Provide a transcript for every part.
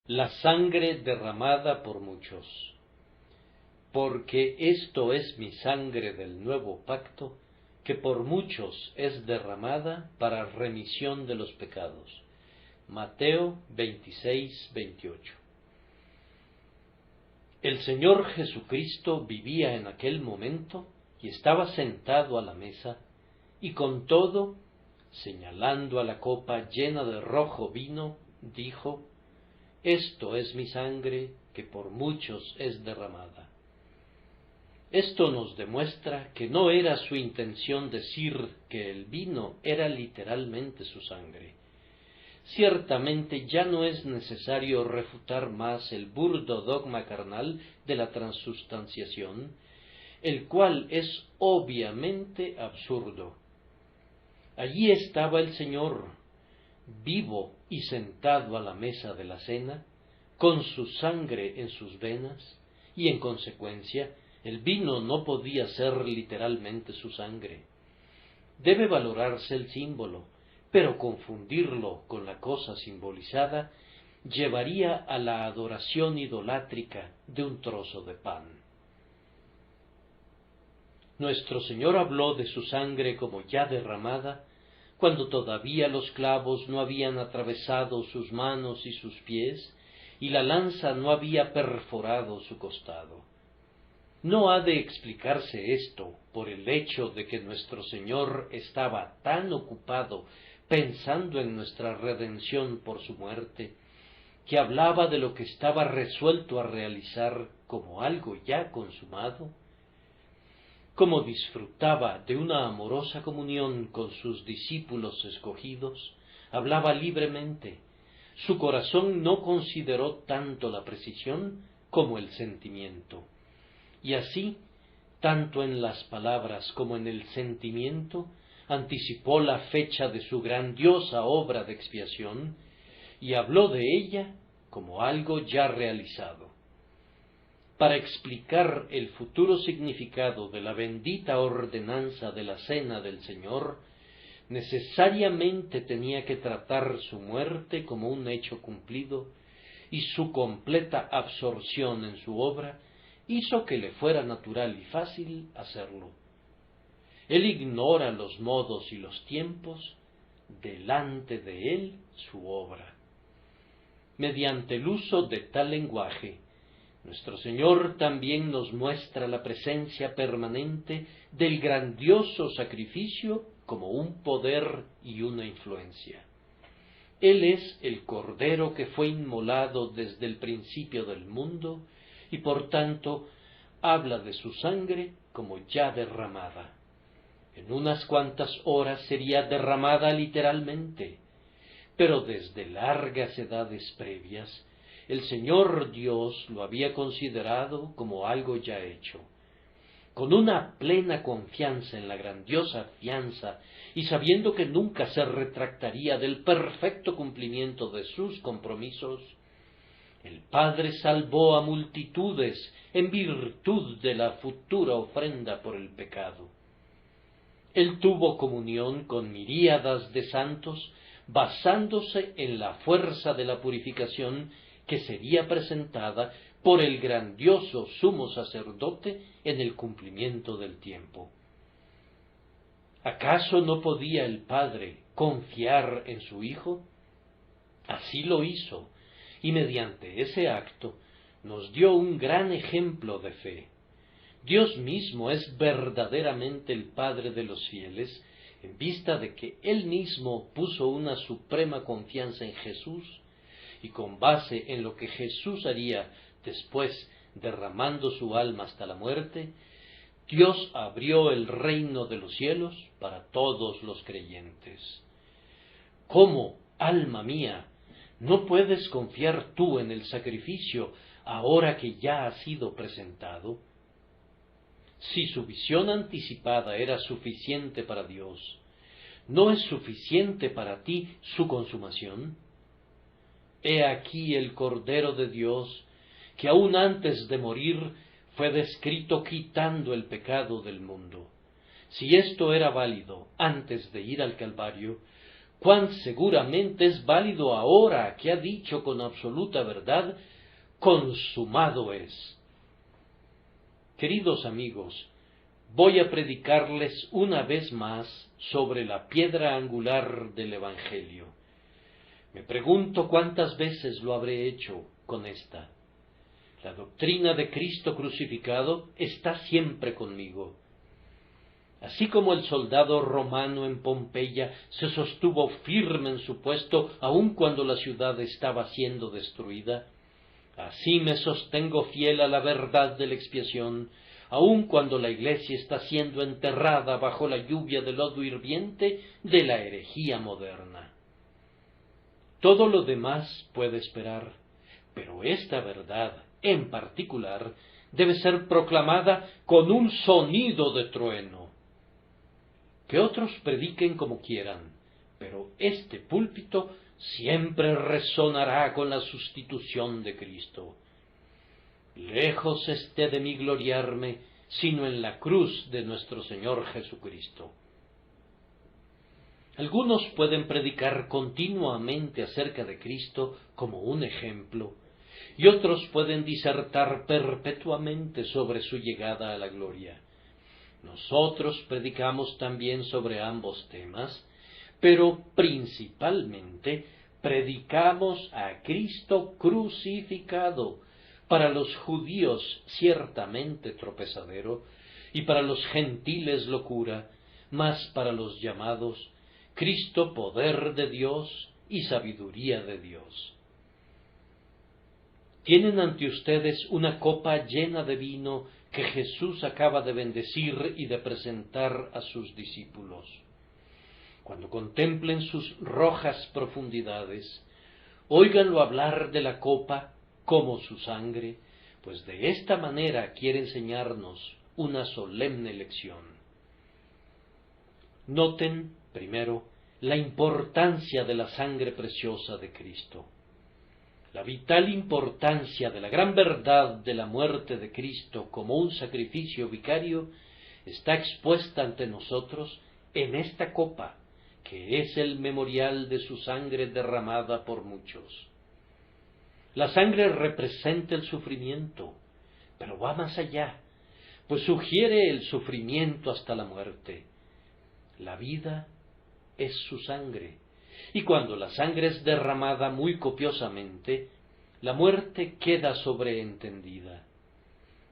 la sangre derramada por muchos. Porque esto es mi sangre del nuevo pacto, que por muchos es derramada para remisión de los pecados. Mateo 26-28. El Señor Jesucristo vivía en aquel momento y estaba sentado a la mesa, y con todo, señalando a la copa llena de rojo vino, dijo: Esto es mi sangre que por muchos es derramada. Esto nos demuestra que no era su intención decir que el vino era literalmente su sangre. Ciertamente ya no es necesario refutar más el burdo dogma carnal de la transustanciación, el cual es obviamente absurdo. Allí estaba el Señor, vivo y sentado a la mesa de la cena, con su sangre en sus venas, y en consecuencia el vino no podía ser literalmente su sangre. Debe valorarse el símbolo, pero confundirlo con la cosa simbolizada llevaría a la adoración idolátrica de un trozo de pan. Nuestro Señor habló de su sangre como ya derramada, cuando todavía los clavos no habían atravesado sus manos y sus pies, y la lanza no había perforado su costado. No ha de explicarse esto por el hecho de que nuestro Señor estaba tan ocupado pensando en nuestra redención por su muerte, que hablaba de lo que estaba resuelto a realizar como algo ya consumado. Como disfrutaba de una amorosa comunión con sus discípulos escogidos, hablaba libremente. Su corazón no consideró tanto la precisión como el sentimiento. Y así, tanto en las palabras como en el sentimiento, anticipó la fecha de su grandiosa obra de expiación y habló de ella como algo ya realizado. Para explicar el futuro significado de la bendita ordenanza de la cena del Señor, necesariamente tenía que tratar su muerte como un hecho cumplido, y su completa absorción en su obra hizo que le fuera natural y fácil hacerlo. Él ignora los modos y los tiempos, delante de él su obra. Mediante el uso de tal lenguaje, nuestro Señor también nos muestra la presencia permanente del grandioso sacrificio como un poder y una influencia. Él es el Cordero que fue inmolado desde el principio del mundo y por tanto habla de su sangre como ya derramada. En unas cuantas horas sería derramada literalmente, pero desde largas edades previas, el Señor Dios lo había considerado como algo ya hecho. Con una plena confianza en la grandiosa fianza y sabiendo que nunca se retractaría del perfecto cumplimiento de sus compromisos, el Padre salvó a multitudes en virtud de la futura ofrenda por el pecado. Él tuvo comunión con miríadas de santos basándose en la fuerza de la purificación que sería presentada por el grandioso sumo sacerdote en el cumplimiento del tiempo. ¿Acaso no podía el Padre confiar en su Hijo? Así lo hizo, y mediante ese acto nos dio un gran ejemplo de fe. Dios mismo es verdaderamente el Padre de los fieles, en vista de que Él mismo puso una suprema confianza en Jesús, y con base en lo que Jesús haría después, derramando su alma hasta la muerte, Dios abrió el reino de los cielos para todos los creyentes. ¿Cómo, alma mía, no puedes confiar tú en el sacrificio ahora que ya ha sido presentado? Si su visión anticipada era suficiente para Dios, ¿no es suficiente para ti su consumación? He aquí el Cordero de Dios, que aún antes de morir fue descrito quitando el pecado del mundo. Si esto era válido antes de ir al Calvario, cuán seguramente es válido ahora que ha dicho con absoluta verdad: consumado es. Queridos amigos, voy a predicarles una vez más sobre la piedra angular del Evangelio. Me pregunto cuántas veces lo habré hecho con esta. La doctrina de Cristo crucificado está siempre conmigo. Así como el soldado romano en Pompeya se sostuvo firme en su puesto aun cuando la ciudad estaba siendo destruida, así me sostengo fiel a la verdad de la expiación, aun cuando la Iglesia está siendo enterrada bajo la lluvia de lodo hirviente de la herejía moderna. Todo lo demás puede esperar, pero esta verdad, en particular, debe ser proclamada con un sonido de trueno. Que otros prediquen como quieran, pero este púlpito siempre resonará con la sustitución de Cristo. Lejos esté de mí gloriarme, sino en la cruz de nuestro Señor Jesucristo. Algunos pueden predicar continuamente acerca de Cristo como un ejemplo, y otros pueden disertar perpetuamente sobre su llegada a la gloria. Nosotros predicamos también sobre ambos temas, pero principalmente predicamos a Cristo crucificado, para los judíos ciertamente tropezadero, y para los gentiles locura, mas para los llamados Cristo poder de Dios y sabiduría de Dios. Tienen ante ustedes una copa llena de vino que Jesús acaba de bendecir y de presentar a sus discípulos. Cuando contemplen sus rojas profundidades, óiganlo hablar de la copa como su sangre, pues de esta manera quiere enseñarnos una solemne lección. Noten, primero, la importancia de la sangre preciosa de Cristo. La vital importancia de la gran verdad de la muerte de Cristo como un sacrificio vicario está expuesta ante nosotros en esta copa, que es el memorial de su sangre derramada por muchos. La sangre representa el sufrimiento, pero va más allá, pues sugiere el sufrimiento hasta la muerte. La vida es su sangre, y cuando la sangre es derramada muy copiosamente, la muerte queda sobreentendida.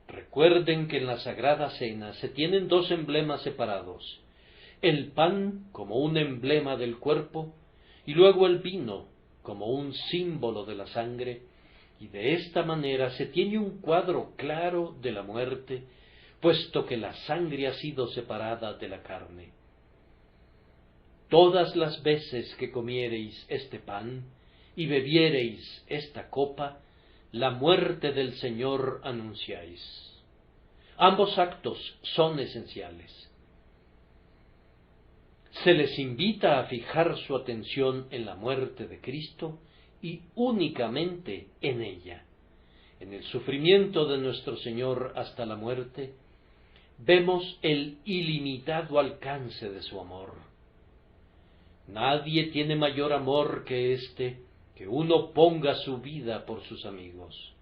Recuerden que en la Sagrada Cena se tienen dos emblemas separados: el pan como un emblema del cuerpo, y luego el vino como un símbolo de la sangre, y de esta manera se tiene un cuadro claro de la muerte, puesto que la sangre ha sido separada de la carne. Todas las veces que comiereis este pan y bebiereis esta copa, la muerte del Señor anunciáis. Ambos actos son esenciales. Se les invita a fijar su atención en la muerte de Cristo y únicamente en ella. En el sufrimiento de nuestro Señor hasta la muerte, vemos el ilimitado alcance de su amor. Nadie tiene mayor amor que este, que uno ponga su vida por sus amigos.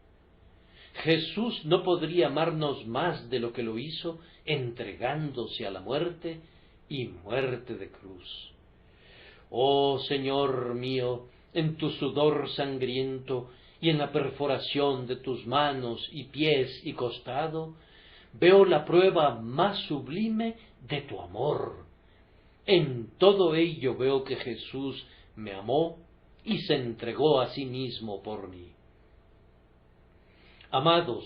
Jesús no podría amarnos más de lo que lo hizo, entregándose a la muerte y muerte de cruz. Oh Señor mío, en tu sudor sangriento y en la perforación de tus manos y pies y costado, veo la prueba más sublime de tu amor. En todo ello veo que Jesús me amó y se entregó a sí mismo por mí. Amados,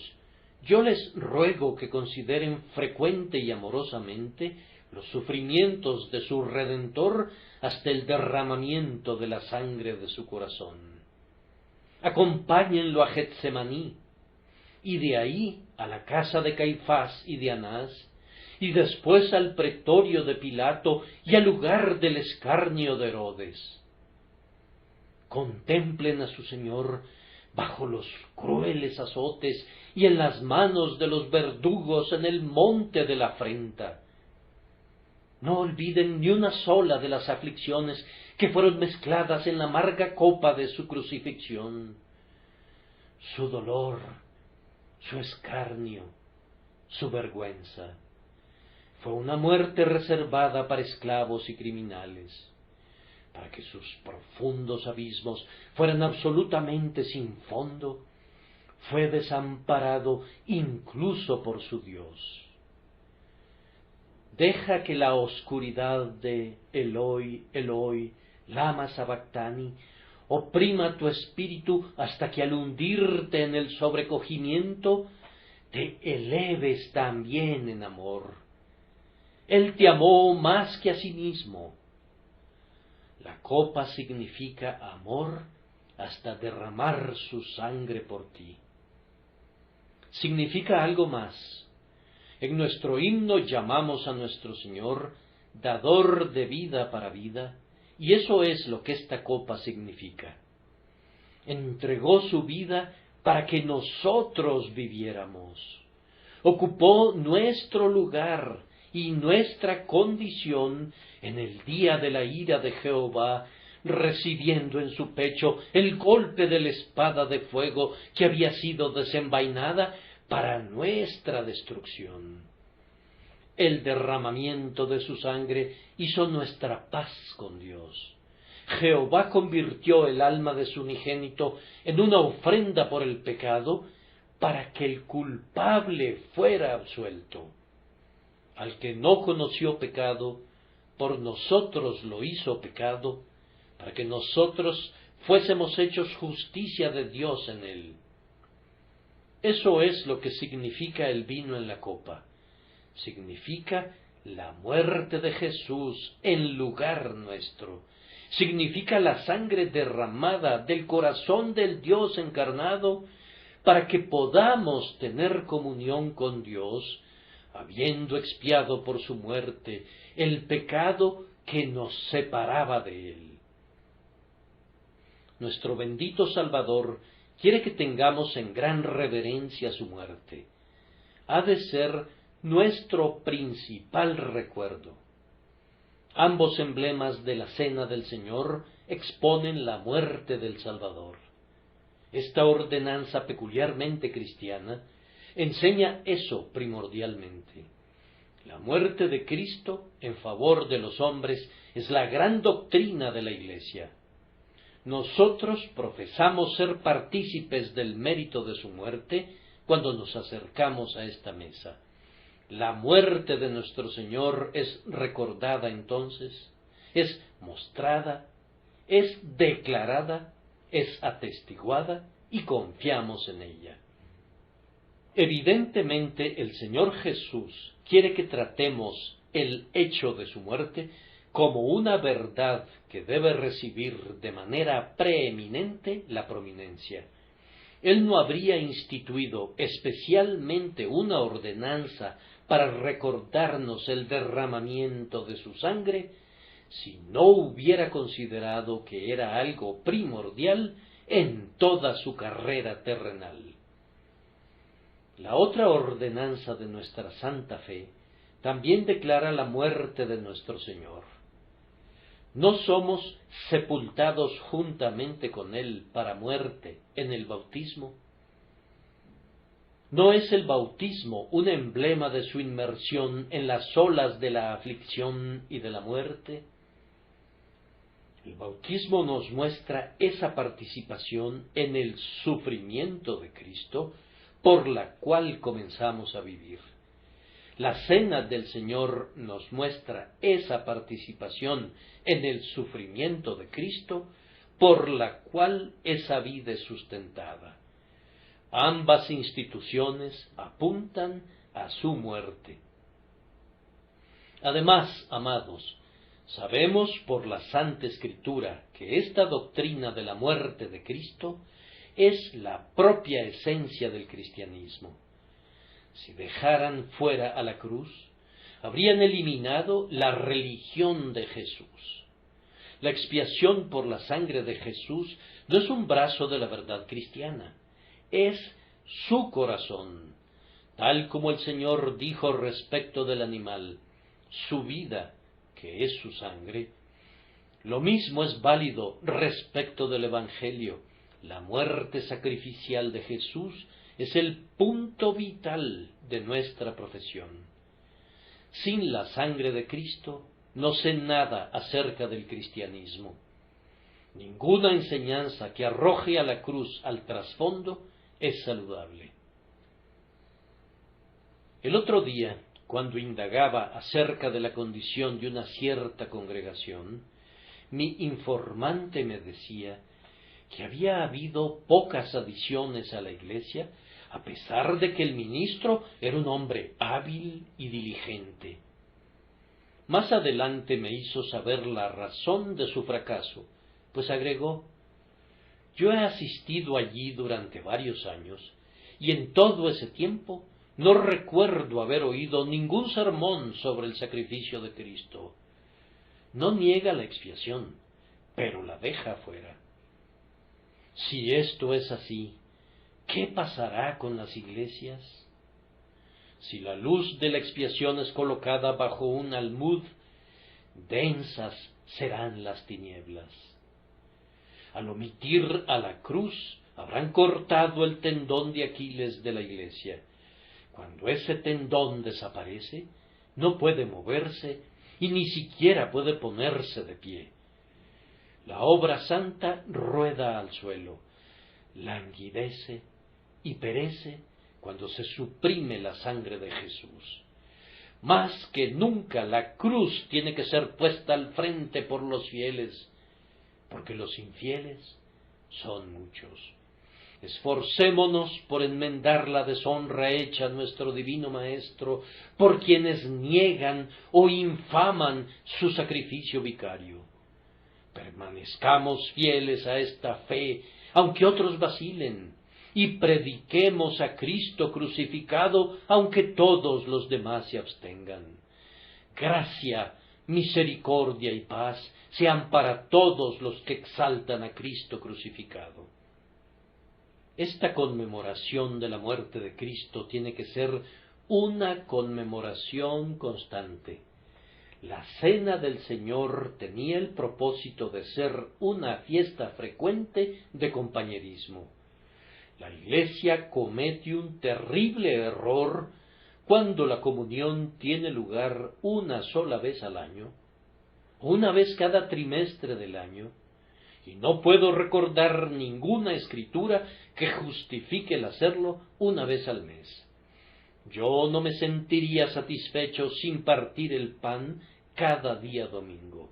yo les ruego que consideren frecuente y amorosamente los sufrimientos de su Redentor hasta el derramamiento de la sangre de su corazón. Acompáñenlo a Getsemaní, y de ahí a la casa de Caifás y de Anás, y después al pretorio de Pilato y al lugar del escarnio de Herodes. Contemplen a su Señor bajo los crueles azotes y en las manos de los verdugos en el monte de la afrenta. No olviden ni una sola de las aflicciones que fueron mezcladas en la amarga copa de su crucifixión. Su dolor, su escarnio, su vergüenza. Fue una muerte reservada para esclavos y criminales, para que sus profundos abismos fueran absolutamente sin fondo. Fue desamparado incluso por su Dios. Deja que la oscuridad de Eloi, Eloi, lama sabactani, oprima tu espíritu hasta que al hundirte en el sobrecogimiento, te eleves también en amor. Él te amó más que a sí mismo. La copa significa amor hasta derramar su sangre por ti. Significa algo más. En nuestro himno llamamos a nuestro Señor dador de vida para vida, y eso es lo que esta copa significa. Entregó su vida para que nosotros viviéramos. Ocupó nuestro lugar y nuestra condición en el día de la ira de Jehová, recibiendo en su pecho el golpe de la espada de fuego que había sido desenvainada para nuestra destrucción. El derramamiento de su sangre hizo nuestra paz con Dios. Jehová convirtió el alma de su unigénito en una ofrenda por el pecado, para que el culpable fuera absuelto. Al que no conoció pecado, por nosotros lo hizo pecado, para que nosotros fuésemos hechos justicia de Dios en él. Eso es lo que significa el vino en la copa. Significa la muerte de Jesús en lugar nuestro. Significa la sangre derramada del corazón del Dios encarnado para que podamos tener comunión con Dios, habiendo expiado por su muerte el pecado que nos separaba de Él. Nuestro bendito Salvador quiere que tengamos en gran reverencia su muerte. Ha de ser nuestro principal recuerdo. Ambos emblemas de la Cena del Señor exponen la muerte del Salvador. Esta ordenanza peculiarmente cristiana enseña eso primordialmente. La muerte de Cristo en favor de los hombres es la gran doctrina de la Iglesia. Nosotros profesamos ser partícipes del mérito de su muerte cuando nos acercamos a esta mesa. La muerte de nuestro Señor es recordada entonces, es mostrada, es declarada, es atestiguada y confiamos en ella. Evidentemente el Señor Jesús quiere que tratemos el hecho de su muerte como una verdad que debe recibir de manera preeminente la prominencia. Él no habría instituido especialmente una ordenanza para recordarnos el derramamiento de su sangre si no hubiera considerado que era algo primordial en toda su carrera terrenal. La otra ordenanza de nuestra santa fe también declara la muerte de nuestro Señor. ¿No somos sepultados juntamente con Él para muerte en el bautismo? ¿No es el bautismo un emblema de su inmersión en las olas de la aflicción y de la muerte? El bautismo nos muestra esa participación en el sufrimiento de Cristo por la cual comenzamos a vivir. La cena del Señor nos muestra esa participación en el sufrimiento de Cristo por la cual esa vida es sustentada. Ambas instituciones apuntan a su muerte. Además, amados, sabemos por la Santa Escritura que esta doctrina de la muerte de Cristo es la propia esencia del cristianismo. Si dejaran fuera a la cruz, habrían eliminado la religión de Jesús. La expiación por la sangre de Jesús no es un brazo de la verdad cristiana, es su corazón, tal como el Señor dijo respecto del animal: su vida que es su sangre, lo mismo es válido respecto del Evangelio. La muerte sacrificial de Jesús es el punto vital de nuestra profesión. Sin la sangre de Cristo no sé nada acerca del cristianismo. Ninguna enseñanza que arroje a la cruz al trasfondo es saludable. El otro día, cuando indagaba acerca de la condición de una cierta congregación, mi informante me decía que había habido pocas adiciones a la iglesia, a pesar de que el ministro era un hombre hábil y diligente. Más adelante me hizo saber la razón de su fracaso, pues agregó: yo he asistido allí durante varios años, y en todo ese tiempo no recuerdo haber oído ningún sermón sobre el sacrificio de Cristo. No niega la expiación, pero la deja fuera. Si esto es así, ¿qué pasará con las iglesias? Si la luz de la expiación es colocada bajo un almud, densas serán las tinieblas. Al omitir a la cruz, habrán cortado el tendón de Aquiles de la iglesia. Cuando ese tendón desaparece, no puede moverse y ni siquiera puede ponerse de pie. La obra santa rueda al suelo, languidece y perece cuando se suprime la sangre de Jesús. Más que nunca la cruz tiene que ser puesta al frente por los fieles, porque los infieles son muchos. Esforcémonos por enmendar la deshonra hecha a nuestro divino Maestro por quienes niegan o infaman su sacrificio vicario. Permanezcamos fieles a esta fe, aunque otros vacilen, y prediquemos a Cristo crucificado, aunque todos los demás se abstengan. Gracia, misericordia y paz sean para todos los que exaltan a Cristo crucificado. Esta conmemoración de la muerte de Cristo tiene que ser una conmemoración constante. La Cena del Señor tenía el propósito de ser una fiesta frecuente de compañerismo. La Iglesia comete un terrible error cuando la comunión tiene lugar una sola vez al año, una vez cada trimestre del año, y no puedo recordar ninguna escritura que justifique el hacerlo una vez al mes. Yo no me sentiría satisfecho sin partir el pan cada día domingo.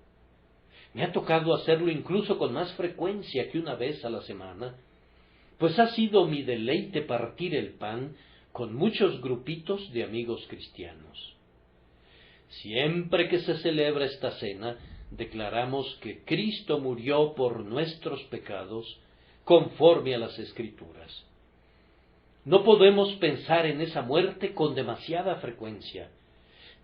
Me ha tocado hacerlo incluso con más frecuencia que una vez a la semana, pues ha sido mi deleite partir el pan con muchos grupitos de amigos cristianos. Siempre que se celebra esta cena, declaramos que Cristo murió por nuestros pecados, conforme a las Escrituras. No podemos pensar en esa muerte con demasiada frecuencia.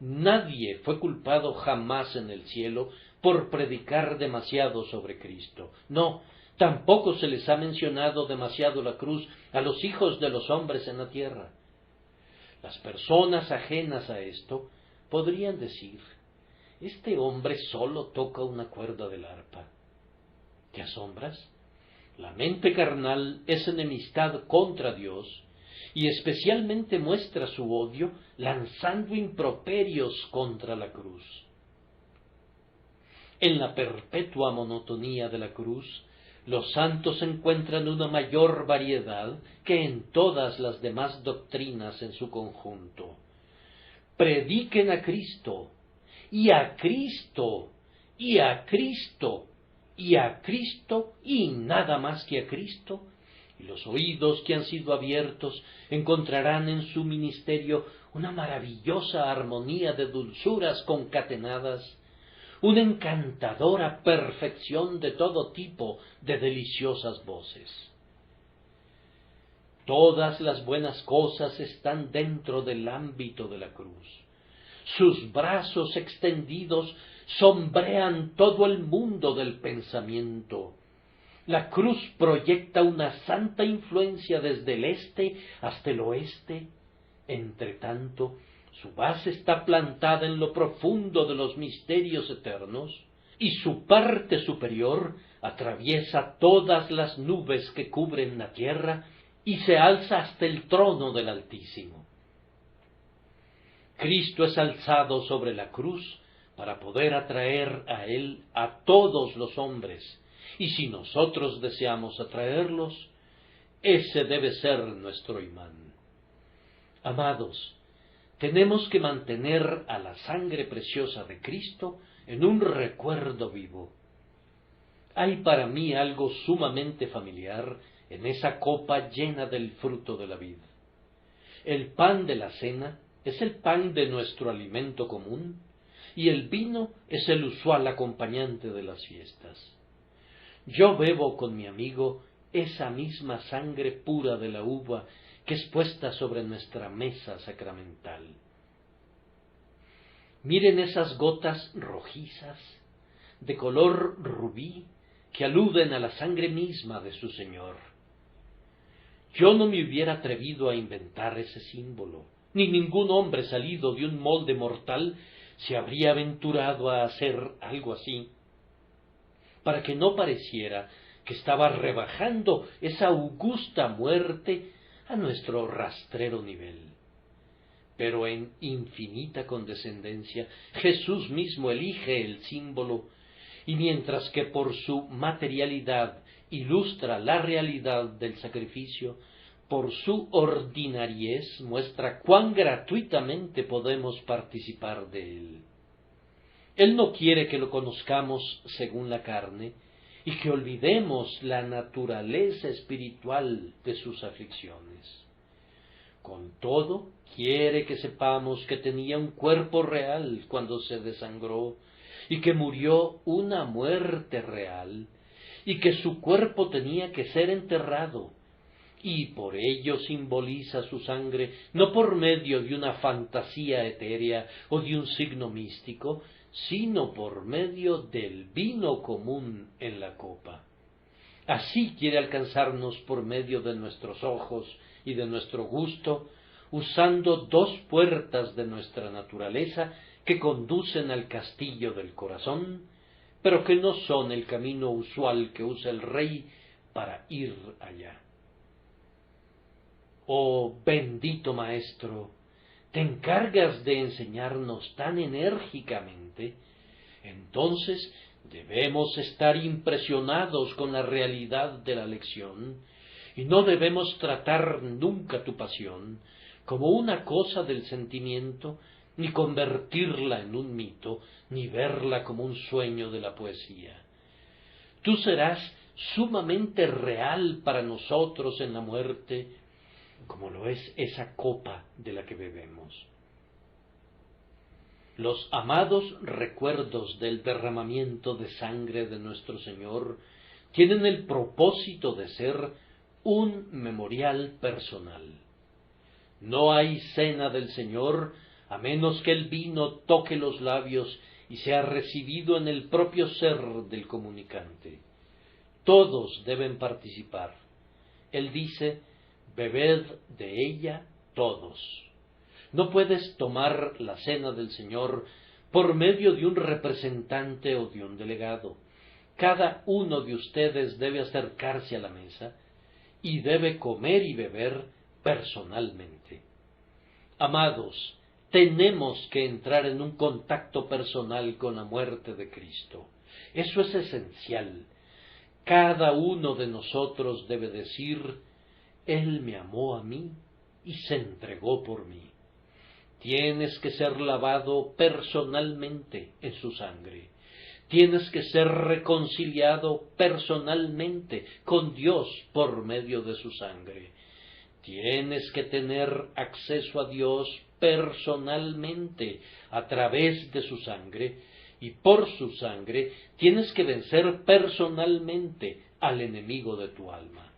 Nadie fue culpado jamás en el cielo por predicar demasiado sobre Cristo. No, tampoco se les ha mencionado demasiado la cruz a los hijos de los hombres en la tierra. Las personas ajenas a esto podrían decir: este hombre solo toca una cuerda del arpa. ¿Te asombras? La mente carnal es enemistad contra Dios, y especialmente muestra su odio lanzando improperios contra la cruz. En la perpetua monotonía de la cruz, los santos encuentran una mayor variedad que en todas las demás doctrinas en su conjunto. Prediquen a Cristo, y a Cristo, y a Cristo, y a Cristo, y nada más que a Cristo, y los oídos que han sido abiertos encontrarán en su ministerio una maravillosa armonía de dulzuras concatenadas, una encantadora perfección de todo tipo de deliciosas voces. Todas las buenas cosas están dentro del ámbito de la cruz. Sus brazos extendidos sombrean todo el mundo del pensamiento. La cruz proyecta una santa influencia desde el este hasta el oeste. Entre tanto, Su base está plantada en lo profundo de los misterios eternos, y su parte superior atraviesa todas las nubes que cubren la tierra y se alza hasta el trono del Altísimo. Cristo es alzado sobre la cruz para poder atraer a Él a todos los hombres, y si nosotros deseamos atraerlos, ese debe ser nuestro imán. Amados, tenemos que mantener a la sangre preciosa de Cristo en un recuerdo vivo. Hay para mí algo sumamente familiar en esa copa llena del fruto de la vid. El pan de la cena es el pan de nuestro alimento común, y el vino es el usual acompañante de las fiestas. Yo bebo con mi amigo esa misma sangre pura de la uva que es puesta sobre nuestra mesa sacramental. Miren esas gotas rojizas, de color rubí, que aluden a la sangre misma de su Señor. Yo no me hubiera atrevido a inventar ese símbolo, ni ningún hombre salido de un molde mortal se habría aventurado a hacer algo así, para que no pareciera que estaba rebajando esa augusta muerte a nuestro rastrero nivel. Pero en infinita condescendencia, Jesús mismo elige el símbolo, y mientras que por su materialidad ilustra la realidad del sacrificio, por su ordinariez muestra cuán gratuitamente podemos participar de él. Él no quiere que lo conozcamos según la carne, y que olvidemos la naturaleza espiritual de sus aflicciones. Con todo, quiere que sepamos que tenía un cuerpo real cuando se desangró, y que murió una muerte real, y que su cuerpo tenía que ser enterrado, y por ello simboliza su sangre no por medio de una fantasía etérea o de un signo místico, sino por medio del vino común en la copa. Así quiere alcanzarnos por medio de nuestros ojos y de nuestro gusto, usando dos puertas de nuestra naturaleza que conducen al castillo del corazón, pero que no son el camino usual que usa el rey para ir allá. Oh bendito Maestro, te encargas de enseñarnos tan enérgicamente, entonces debemos estar impresionados con la realidad de la lección, y no debemos tratar nunca tu pasión como una cosa del sentimiento, ni convertirla en un mito, ni verla como un sueño de la poesía. Tú serás sumamente real para nosotros en la muerte, como lo es esa copa de la que bebemos. Los amados recuerdos del derramamiento de sangre de nuestro Señor tienen el propósito de ser un memorial personal. No hay cena del Señor a menos que el vino toque los labios y sea recibido en el propio ser del comunicante. Todos deben participar. Él dice: bebed de ella todos. No puedes tomar la cena del Señor por medio de un representante o de un delegado. Cada uno de ustedes debe acercarse a la mesa y debe comer y beber personalmente. Amados, tenemos que entrar en un contacto personal con la muerte de Cristo. Eso es esencial. Cada uno de nosotros debe decir: Él me amó a mí y se entregó por mí. Tienes que ser lavado personalmente en su sangre. Tienes que ser reconciliado personalmente con Dios por medio de su sangre. Tienes que tener acceso a Dios personalmente a través de su sangre, y por su sangre tienes que vencer personalmente al enemigo de tu alma.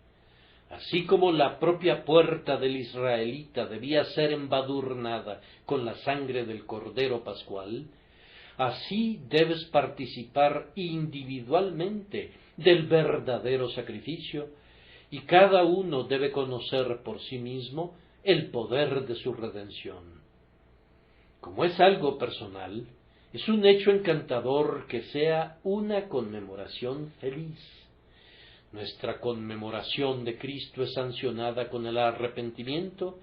Así como la propia puerta del israelita debía ser embadurnada con la sangre del Cordero Pascual, así debes participar individualmente del verdadero sacrificio, y cada uno debe conocer por sí mismo el poder de su redención. Como es algo personal, es un hecho encantador que sea una conmemoración feliz. Nuestra conmemoración de Cristo es sancionada con el arrepentimiento,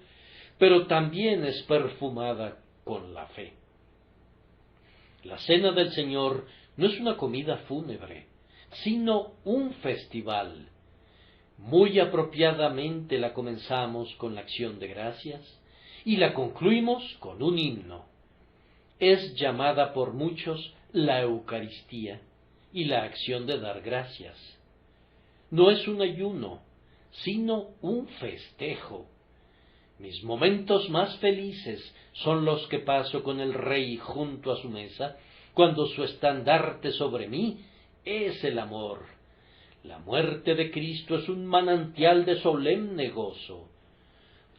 pero también es perfumada con la fe. La Cena del Señor no es una comida fúnebre, sino un festival. Muy apropiadamente la comenzamos con la acción de gracias y la concluimos con un himno. Es llamada por muchos la Eucaristía y la acción de dar gracias. No es un ayuno, sino un festejo. Mis momentos más felices son los que paso con el Rey junto a su mesa, cuando su estandarte sobre mí es el amor. La muerte de Cristo es un manantial de solemne gozo.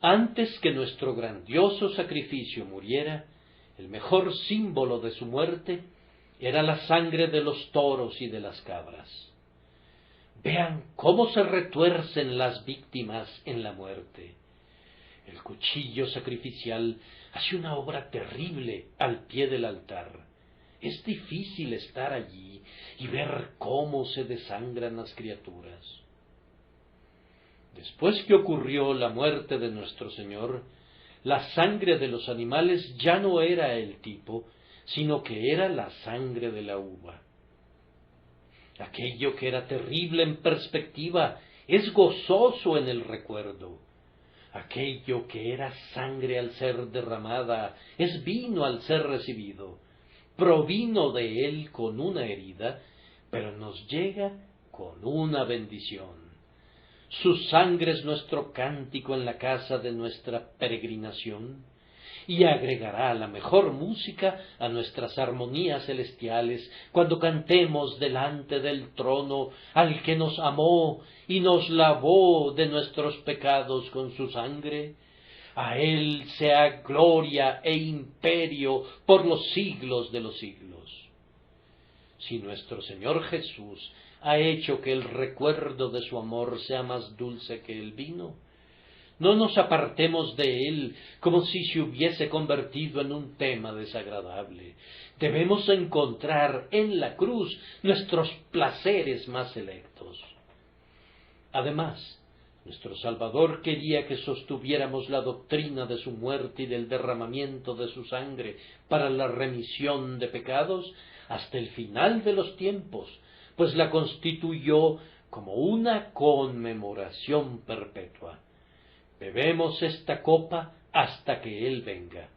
Antes que nuestro grandioso sacrificio muriera, el mejor símbolo de su muerte era la sangre de los toros y de las cabras. Vean cómo se retuercen las víctimas en la muerte. El cuchillo sacrificial hace una obra terrible al pie del altar. Es difícil estar allí y ver cómo se desangran las criaturas. Después que ocurrió la muerte de nuestro Señor, la sangre de los animales ya no era el tipo, sino que era la sangre de la uva. Aquello que era terrible en perspectiva es gozoso en el recuerdo. Aquello que era sangre al ser derramada es vino al ser recibido. Provino de él con una herida, pero nos llega con una bendición. Su sangre es nuestro cántico en la casa de nuestra peregrinación, y agregará la mejor música a nuestras armonías celestiales cuando cantemos delante del trono al que nos amó y nos lavó de nuestros pecados con su sangre. A él sea gloria e imperio por los siglos de los siglos. Si nuestro Señor Jesús ha hecho que el recuerdo de su amor sea más dulce que el vino, no nos apartemos de él como si se hubiese convertido en un tema desagradable. Debemos encontrar en la cruz nuestros placeres más selectos. Además, nuestro Salvador quería que sostuviéramos la doctrina de su muerte y del derramamiento de su sangre para la remisión de pecados hasta el final de los tiempos, pues la constituyó como una conmemoración perpetua. Bebemos esta copa hasta que Él venga.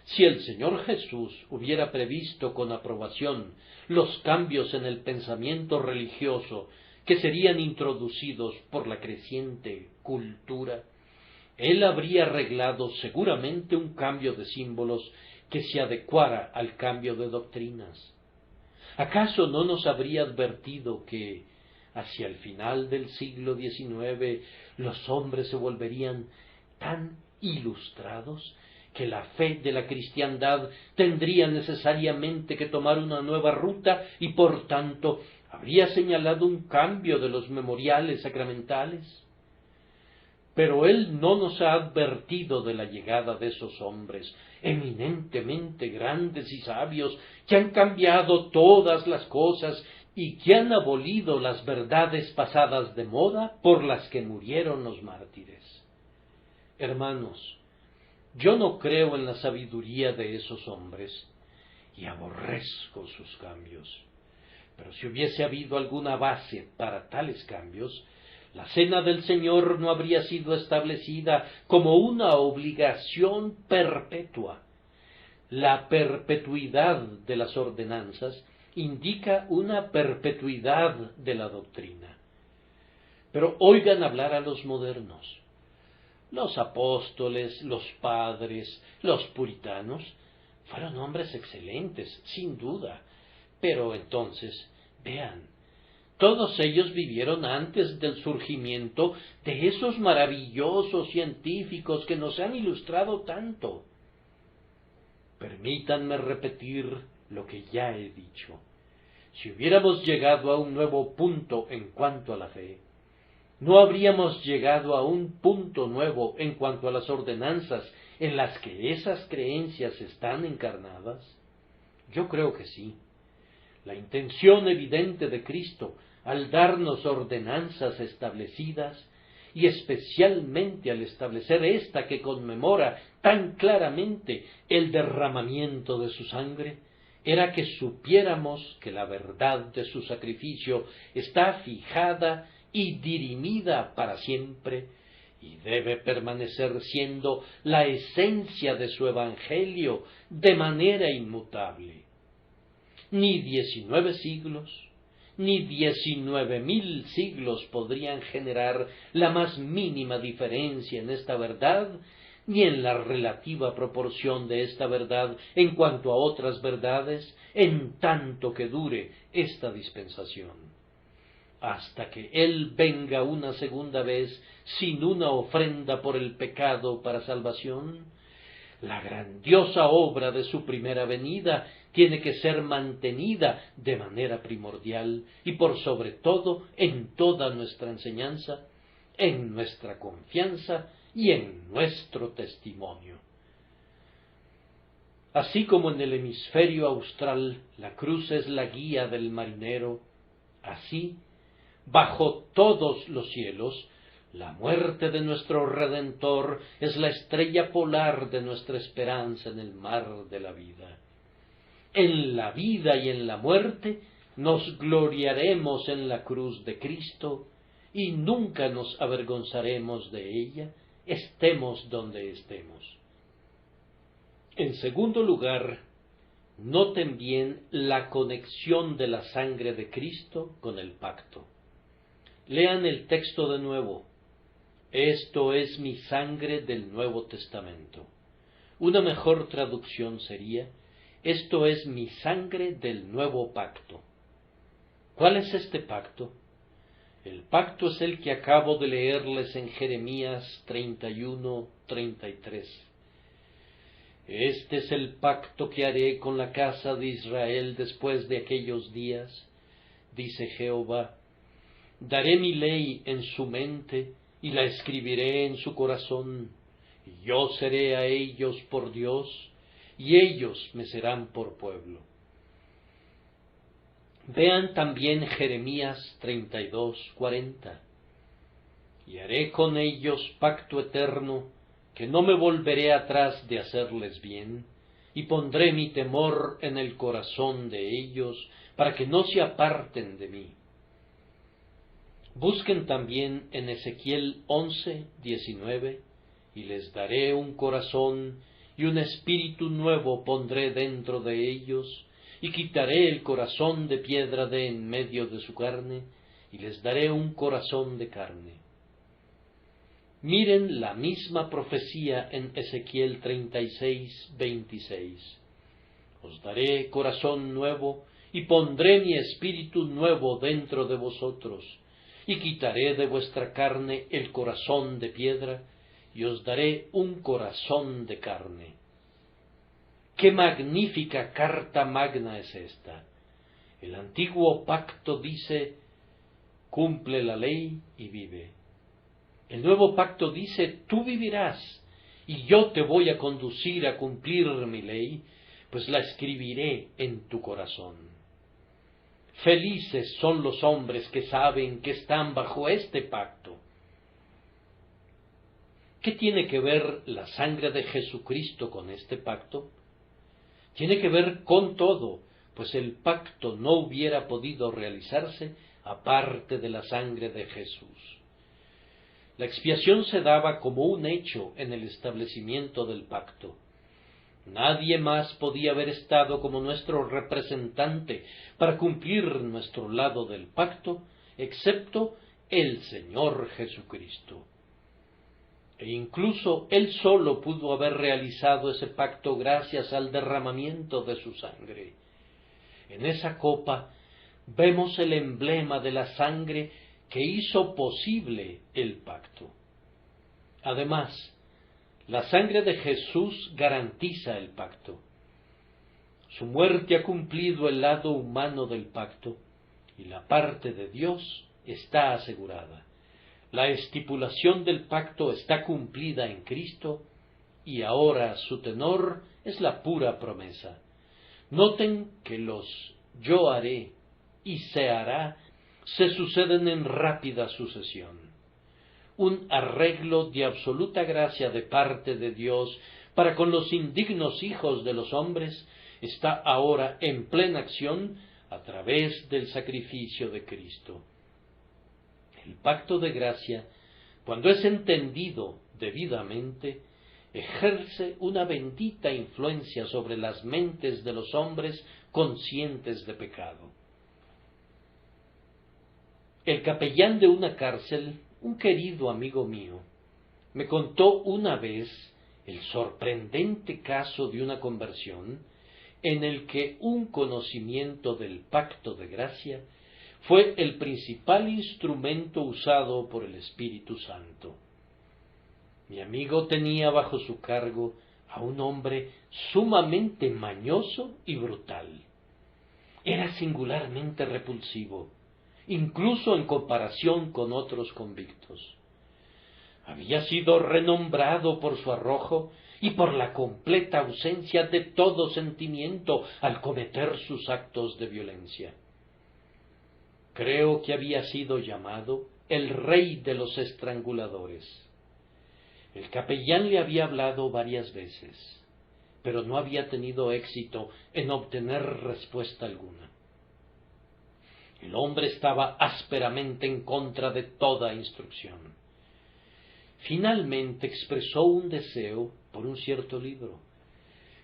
Si el Señor Jesús hubiera previsto con aprobación los cambios en el pensamiento religioso que serían introducidos por la creciente cultura, Él habría arreglado seguramente un cambio de símbolos que se adecuara al cambio de doctrinas. ¿Acaso no nos habría advertido que hacia el final del siglo XIX los hombres se volverían tan ilustrados que la fe de la cristiandad tendría necesariamente que tomar una nueva ruta y por tanto habría señalado un cambio de los memoriales sacramentales? Pero Él no nos ha advertido de la llegada de esos hombres eminentemente grandes y sabios que han cambiado todas las cosas y que han abolido las verdades pasadas de moda por las que murieron los mártires. Hermanos, yo no creo en la sabiduría de esos hombres y aborrezco sus cambios. Pero si hubiese habido alguna base para tales cambios, la Cena del Señor no habría sido establecida como una obligación perpetua. La perpetuidad de las ordenanzas indica una perpetuidad de la doctrina. Pero oigan hablar a los modernos. Los apóstoles, los padres, los puritanos fueron hombres excelentes, sin duda. Pero entonces, vean, todos ellos vivieron antes del surgimiento de esos maravillosos científicos que nos han ilustrado tanto. Permítanme repetir lo que ya he dicho. Si hubiéramos llegado a un nuevo punto en cuanto a la fe, no habríamos llegado a un punto nuevo en cuanto a las ordenanzas en las que esas creencias están encarnadas? Yo creo que sí. La intención evidente de Cristo al darnos ordenanzas establecidas, y especialmente al establecer esta que conmemora tan claramente el derramamiento de su sangre, era que supiéramos que la verdad de su sacrificio está fijada y dirimida para siempre, y debe permanecer siendo la esencia de su evangelio de manera inmutable. Ni 19 siglos, ni 19.000 siglos podrían generar la más mínima diferencia en esta verdad, ni en la relativa proporción de esta verdad en cuanto a otras verdades, en tanto que dure esta dispensación. Hasta que Él venga una segunda vez sin una ofrenda por el pecado para salvación, la grandiosa obra de su primera venida tiene que ser mantenida de manera primordial y por sobre todo en toda nuestra enseñanza, en nuestra confianza y en nuestro testimonio. Así como en el hemisferio austral la cruz es la guía del marinero, así, bajo todos los cielos, la muerte de nuestro Redentor es la estrella polar de nuestra esperanza en el mar de la vida. En la vida y en la muerte nos gloriaremos en la cruz de Cristo y nunca nos avergonzaremos de ella, estemos donde estemos. En segundo lugar, noten bien la conexión de la sangre de Cristo con el pacto. Lean el texto de nuevo. Esto es mi sangre del Nuevo Testamento. Una mejor traducción sería: esto es mi sangre del nuevo pacto. ¿Cuál es este pacto? El pacto es el que acabo de leerles en Jeremías 31:33. Este es el pacto que haré con la casa de Israel después de aquellos días, dice Jehová. Daré mi ley en su mente y la escribiré en su corazón. Yo seré a ellos por Dios, y ellos me serán por pueblo. Vean también Jeremías 32:40. Y haré con ellos pacto eterno, que no me volveré atrás de hacerles bien, y pondré mi temor en el corazón de ellos, para que no se aparten de mí. Busquen también en Ezequiel 11:19, y les daré un corazón, y un espíritu nuevo pondré dentro de ellos, y quitaré el corazón de piedra de en medio de su carne, y les daré un corazón de carne. Miren la misma profecía en Ezequiel 36:26. Os daré corazón nuevo, y pondré mi espíritu nuevo dentro de vosotros, y quitaré de vuestra carne el corazón de piedra, y os daré un corazón de carne. ¡Qué magnífica carta magna es esta! El antiguo pacto dice: cumple la ley y vive. El nuevo pacto dice: tú vivirás, y yo te voy a conducir a cumplir mi ley, pues la escribiré en tu corazón. Felices son los hombres que saben que están bajo este pacto. ¿Qué tiene que ver la sangre de Jesucristo con este pacto? Tiene que ver con todo, pues el pacto no hubiera podido realizarse aparte de la sangre de Jesús. La expiación se daba como un hecho en el establecimiento del pacto. Nadie más podía haber estado como nuestro representante para cumplir nuestro lado del pacto, excepto el Señor Jesucristo. E incluso Él solo pudo haber realizado ese pacto gracias al derramamiento de su sangre. En esa copa vemos el emblema de la sangre que hizo posible el pacto. Además, la sangre de Jesús garantiza el pacto. Su muerte ha cumplido el lado humano del pacto, y la parte de Dios está asegurada. La estipulación del pacto está cumplida en Cristo, y ahora su tenor es la pura promesa. Noten que los yo haré y se hará se suceden en rápida sucesión. Un arreglo de absoluta gracia de parte de Dios para con los indignos hijos de los hombres está ahora en plena acción a través del sacrificio de Cristo. El pacto de gracia, cuando es entendido debidamente, ejerce una bendita influencia sobre las mentes de los hombres conscientes de pecado. El capellán de una cárcel, un querido amigo mío, me contó una vez el sorprendente caso de una conversión en el que un conocimiento del pacto de gracia fue el principal instrumento usado por el Espíritu Santo. Mi amigo tenía bajo su cargo a un hombre sumamente mañoso y brutal. Era singularmente repulsivo, incluso en comparación con otros convictos. Había sido renombrado por su arrojo y por la completa ausencia de todo sentimiento al cometer sus actos de violencia. Creo que había sido llamado el rey de los estranguladores. El capellán le había hablado varias veces, pero no había tenido éxito en obtener respuesta alguna. El hombre estaba ásperamente en contra de toda instrucción. Finalmente expresó un deseo por un cierto libro,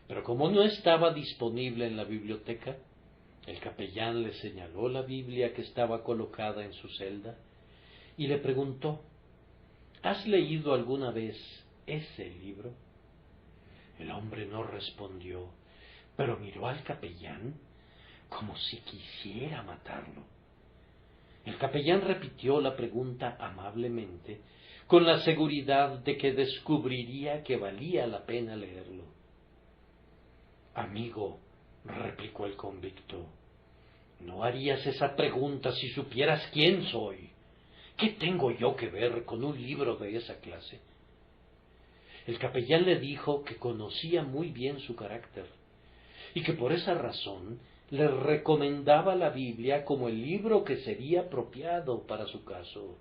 pero como no estaba disponible en la biblioteca, el capellán le señaló la Biblia que estaba colocada en su celda y le preguntó: ¿has leído alguna vez ese libro? El hombre no respondió, pero miró al capellán como si quisiera matarlo. El capellán repitió la pregunta amablemente, con la seguridad de que descubriría que valía la pena leerlo. Amigo, replicó el convicto, no harías esa pregunta si supieras quién soy. ¿Qué tengo yo que ver con un libro de esa clase? El capellán le dijo que conocía muy bien su carácter y que por esa razón le recomendaba la Biblia como el libro que sería apropiado para su caso.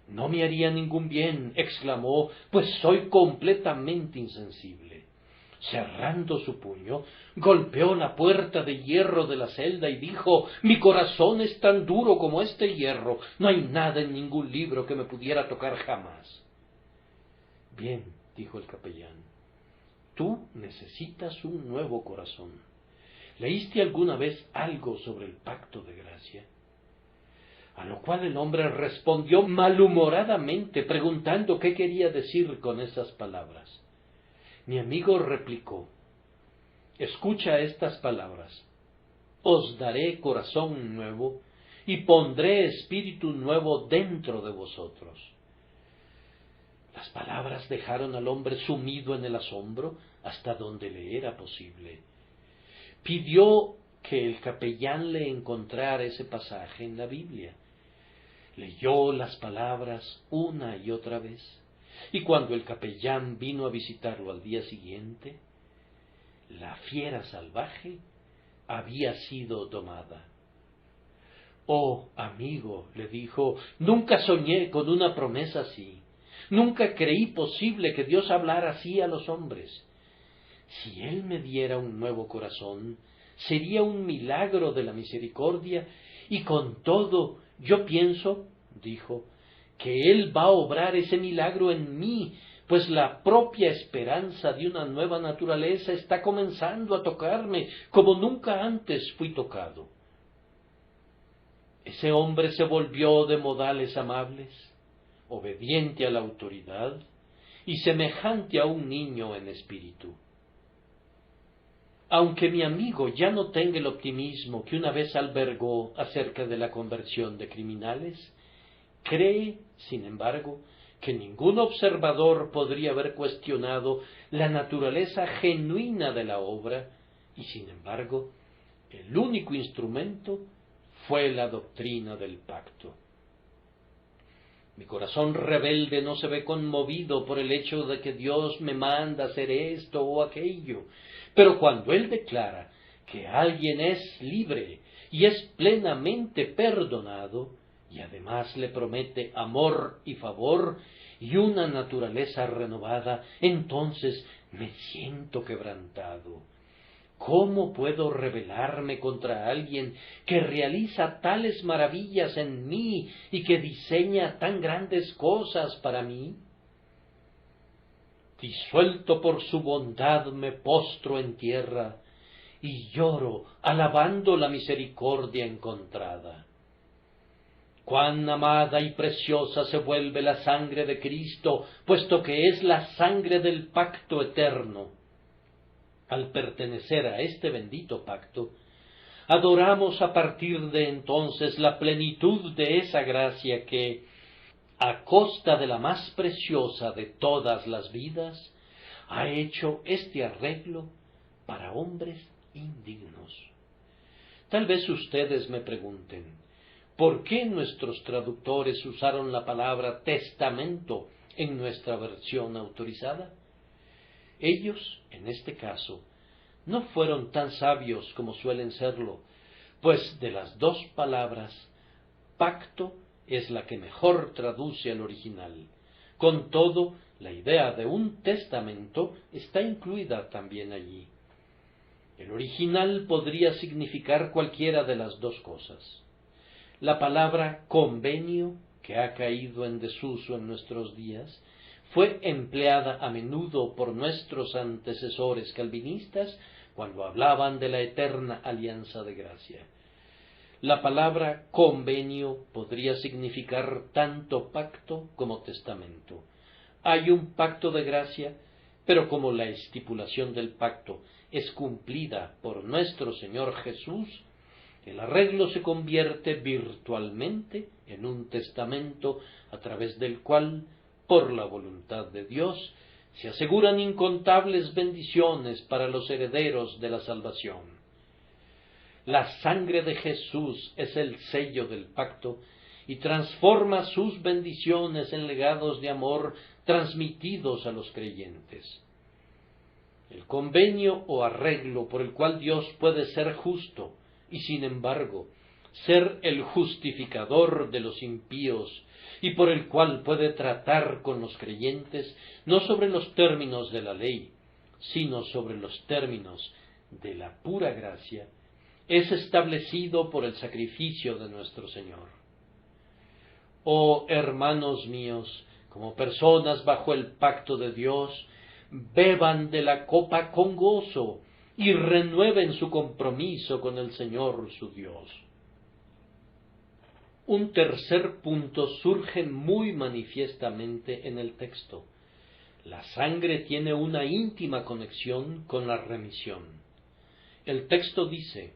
No me haría ningún bien, exclamó, pues soy completamente insensible. Cerrando su puño, golpeó la puerta de hierro de la celda y dijo: mi corazón es tan duro como este hierro, no hay nada en ningún libro que me pudiera tocar jamás. Bien, dijo el capellán, tú necesitas un nuevo corazón. ¿Leíste alguna vez algo sobre el pacto de gracia? A lo cual el hombre respondió malhumoradamente, preguntando qué quería decir con esas palabras. Mi amigo replicó: escucha estas palabras: os daré corazón nuevo y pondré espíritu nuevo dentro de vosotros. Las palabras dejaron al hombre sumido en el asombro hasta donde le era posible. Pidió que el capellán le encontrara ese pasaje en la Biblia. Leyó las palabras una y otra vez, y cuando el capellán vino a visitarlo al día siguiente, la fiera salvaje había sido domada. Oh, amigo, le dijo, nunca soñé con una promesa así. Nunca creí posible que Dios hablara así a los hombres. Si Él me diera un nuevo corazón, sería un milagro de la misericordia, y con todo, yo pienso, dijo, que Él va a obrar ese milagro en mí, pues la propia esperanza de una nueva naturaleza está comenzando a tocarme como nunca antes fui tocado. Ese hombre se volvió de modales amables, obediente a la autoridad y semejante a un niño en espíritu. Aunque mi amigo ya no tenga el optimismo que una vez albergó acerca de la conversión de criminales, cree, sin embargo, que ningún observador podría haber cuestionado la naturaleza genuina de la obra, y sin embargo, el único instrumento fue la doctrina del pacto. Mi corazón rebelde no se ve conmovido por el hecho de que Dios me manda hacer esto o aquello. Pero cuando Él declara que alguien es libre y es plenamente perdonado, y además le promete amor y favor y una naturaleza renovada, entonces me siento quebrantado. ¿Cómo puedo rebelarme contra alguien que realiza tales maravillas en mí y que diseña tan grandes cosas para mí? Disuelto por su bondad me postro en tierra y lloro alabando la misericordia encontrada. Cuán amada y preciosa se vuelve la sangre de Cristo, puesto que es la sangre del pacto eterno. Al pertenecer a este bendito pacto, adoramos a partir de entonces la plenitud de esa gracia que, a costa de la más preciosa de todas las vidas, ha hecho este arreglo para hombres indignos. Tal vez ustedes me pregunten, ¿por qué nuestros traductores usaron la palabra testamento en nuestra versión autorizada? Ellos, en este caso, no fueron tan sabios como suelen serlo, pues de las dos palabras, pacto es la que mejor traduce al original. Con todo, la idea de un testamento está incluida también allí. El original podría significar cualquiera de las dos cosas. La palabra convenio, que ha caído en desuso en nuestros días, fue empleada a menudo por nuestros antecesores calvinistas cuando hablaban de la eterna alianza de gracia. La palabra convenio podría significar tanto pacto como testamento. Hay un pacto de gracia, pero como la estipulación del pacto es cumplida por nuestro Señor Jesús, el arreglo se convierte virtualmente en un testamento a través del cual, por la voluntad de Dios, se aseguran incontables bendiciones para los herederos de la salvación. La sangre de Jesús es el sello del pacto y transforma sus bendiciones en legados de amor transmitidos a los creyentes. El convenio o arreglo por el cual Dios puede ser justo y, sin embargo, ser el justificador de los impíos y por el cual puede tratar con los creyentes no sobre los términos de la ley, sino sobre los términos de la pura gracia, es establecido por el sacrificio de nuestro Señor. Oh hermanos míos, como personas bajo el pacto de Dios, beban de la copa con gozo y renueven su compromiso con el Señor su Dios. Un tercer punto surge muy manifiestamente en el texto. La sangre tiene una íntima conexión con la remisión. El texto dice,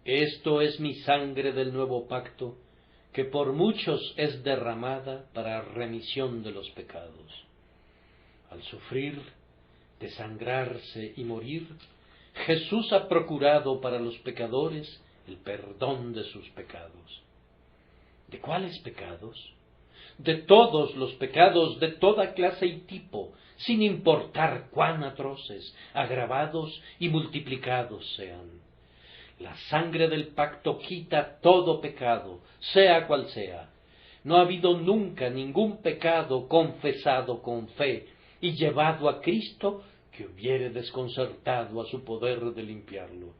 «Esto es mi sangre del nuevo pacto, que por muchos es derramada para remisión de los pecados». Al sufrir, desangrarse y morir, Jesús ha procurado para los pecadores el perdón de sus pecados. ¿De cuáles pecados? De todos los pecados, de toda clase y tipo, sin importar cuán atroces, agravados y multiplicados sean. La sangre del pacto quita todo pecado, sea cual sea. No ha habido nunca ningún pecado confesado con fe y llevado a Cristo que hubiere desconcertado a su poder de limpiarlo.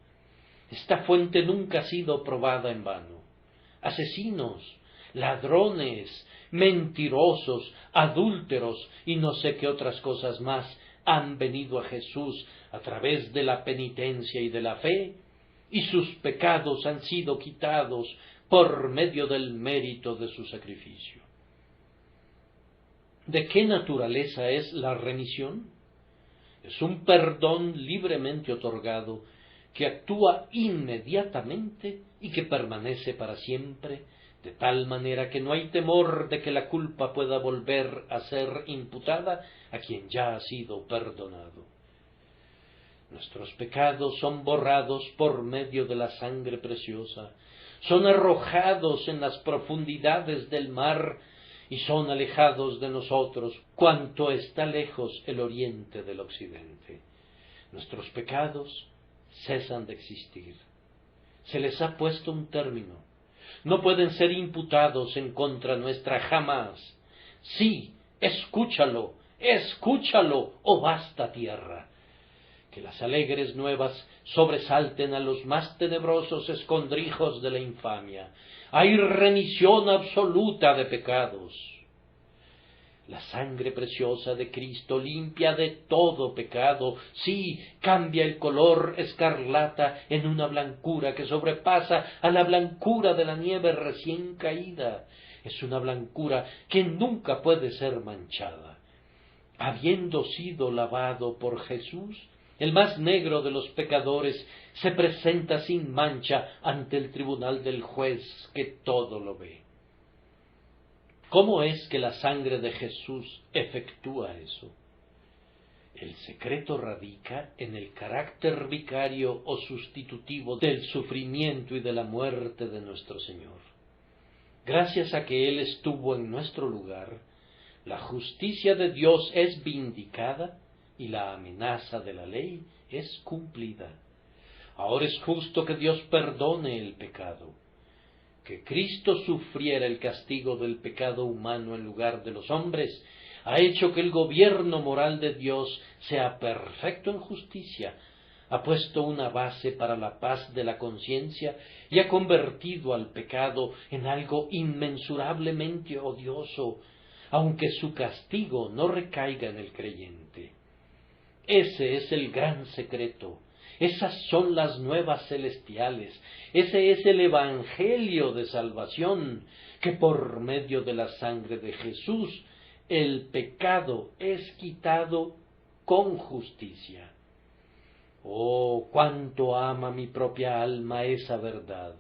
Esta fuente nunca ha sido probada en vano. Asesinos, ladrones, mentirosos, adúlteros y no sé qué otras cosas más han venido a Jesús a través de la penitencia y de la fe, y sus pecados han sido quitados por medio del mérito de su sacrificio. ¿De qué naturaleza es la remisión? Es un perdón libremente otorgado que actúa inmediatamente y que permanece para siempre, de tal manera que no hay temor de que la culpa pueda volver a ser imputada a quien ya ha sido perdonado. Nuestros pecados son borrados por medio de la sangre preciosa, son arrojados en las profundidades del mar y son alejados de nosotros cuanto está lejos el oriente del occidente. Nuestros pecados cesan de existir. Se les ha puesto un término. No pueden ser imputados en contra nuestra jamás. Sí, escúchalo, escúchalo, oh vasta tierra. Que las alegres nuevas sobresalten a los más tenebrosos escondrijos de la infamia. Hay remisión absoluta de pecados. La sangre preciosa de Cristo limpia de todo pecado, sí, cambia el color escarlata en una blancura que sobrepasa a la blancura de la nieve recién caída. Es una blancura que nunca puede ser manchada. Habiendo sido lavado por Jesús, el más negro de los pecadores se presenta sin mancha ante el tribunal del juez que todo lo ve. ¿Cómo es que la sangre de Jesús efectúa eso? El secreto radica en el carácter vicario o sustitutivo del sufrimiento y de la muerte de nuestro Señor. Gracias a que Él estuvo en nuestro lugar, la justicia de Dios es vindicada y la amenaza de la ley es cumplida. Ahora es justo que Dios perdone el pecado. Que Cristo sufriera el castigo del pecado humano en lugar de los hombres, ha hecho que el gobierno moral de Dios sea perfecto en justicia, ha puesto una base para la paz de la conciencia y ha convertido al pecado en algo inmensurablemente odioso, aunque su castigo no recaiga en el creyente. Ese es el gran secreto. Esas son las nuevas celestiales, ese es el evangelio de salvación, que por medio de la sangre de Jesús el pecado es quitado con justicia. Oh, cuánto ama mi propia alma esa verdad.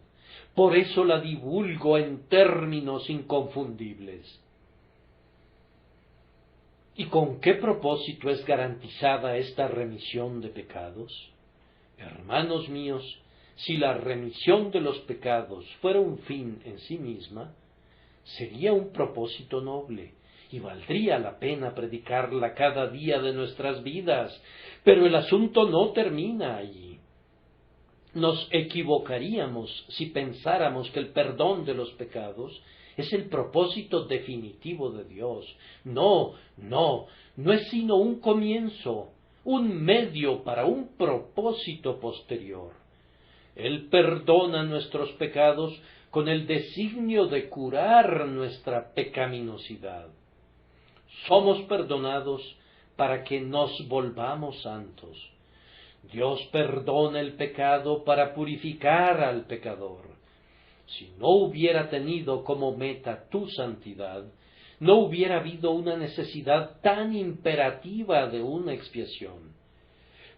Por eso la divulgo en términos inconfundibles. ¿Y con qué propósito es garantizada esta remisión de pecados? Hermanos míos, si la remisión de los pecados fuera un fin en sí misma, sería un propósito noble y valdría la pena predicarla cada día de nuestras vidas, pero el asunto no termina allí. Nos equivocaríamos si pensáramos que el perdón de los pecados es el propósito definitivo de Dios. No es sino un comienzo, un medio para un propósito posterior. Él perdona nuestros pecados con el designio de curar nuestra pecaminosidad. Somos perdonados para que nos volvamos santos. Dios perdona el pecado para purificar al pecador. Si no hubiera tenido como meta tu santidad, no hubiera habido una necesidad tan imperativa de una expiación.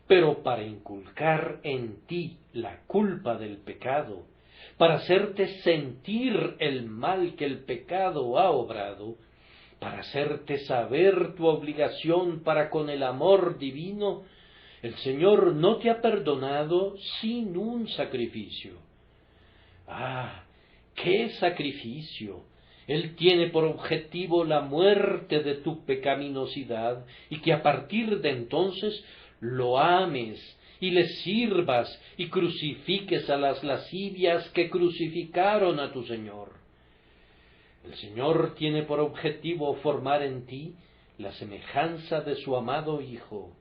Pero para inculcar en ti la culpa del pecado, para hacerte sentir el mal que el pecado ha obrado, para hacerte saber tu obligación para con el amor divino, el Señor no te ha perdonado sin un sacrificio. ¡Ah! ¡Qué sacrificio! Él tiene por objetivo la muerte de tu pecaminosidad y que a partir de entonces lo ames y le sirvas y crucifiques a las lascivias que crucificaron a tu Señor. El Señor tiene por objetivo formar en ti la semejanza de su amado Hijo.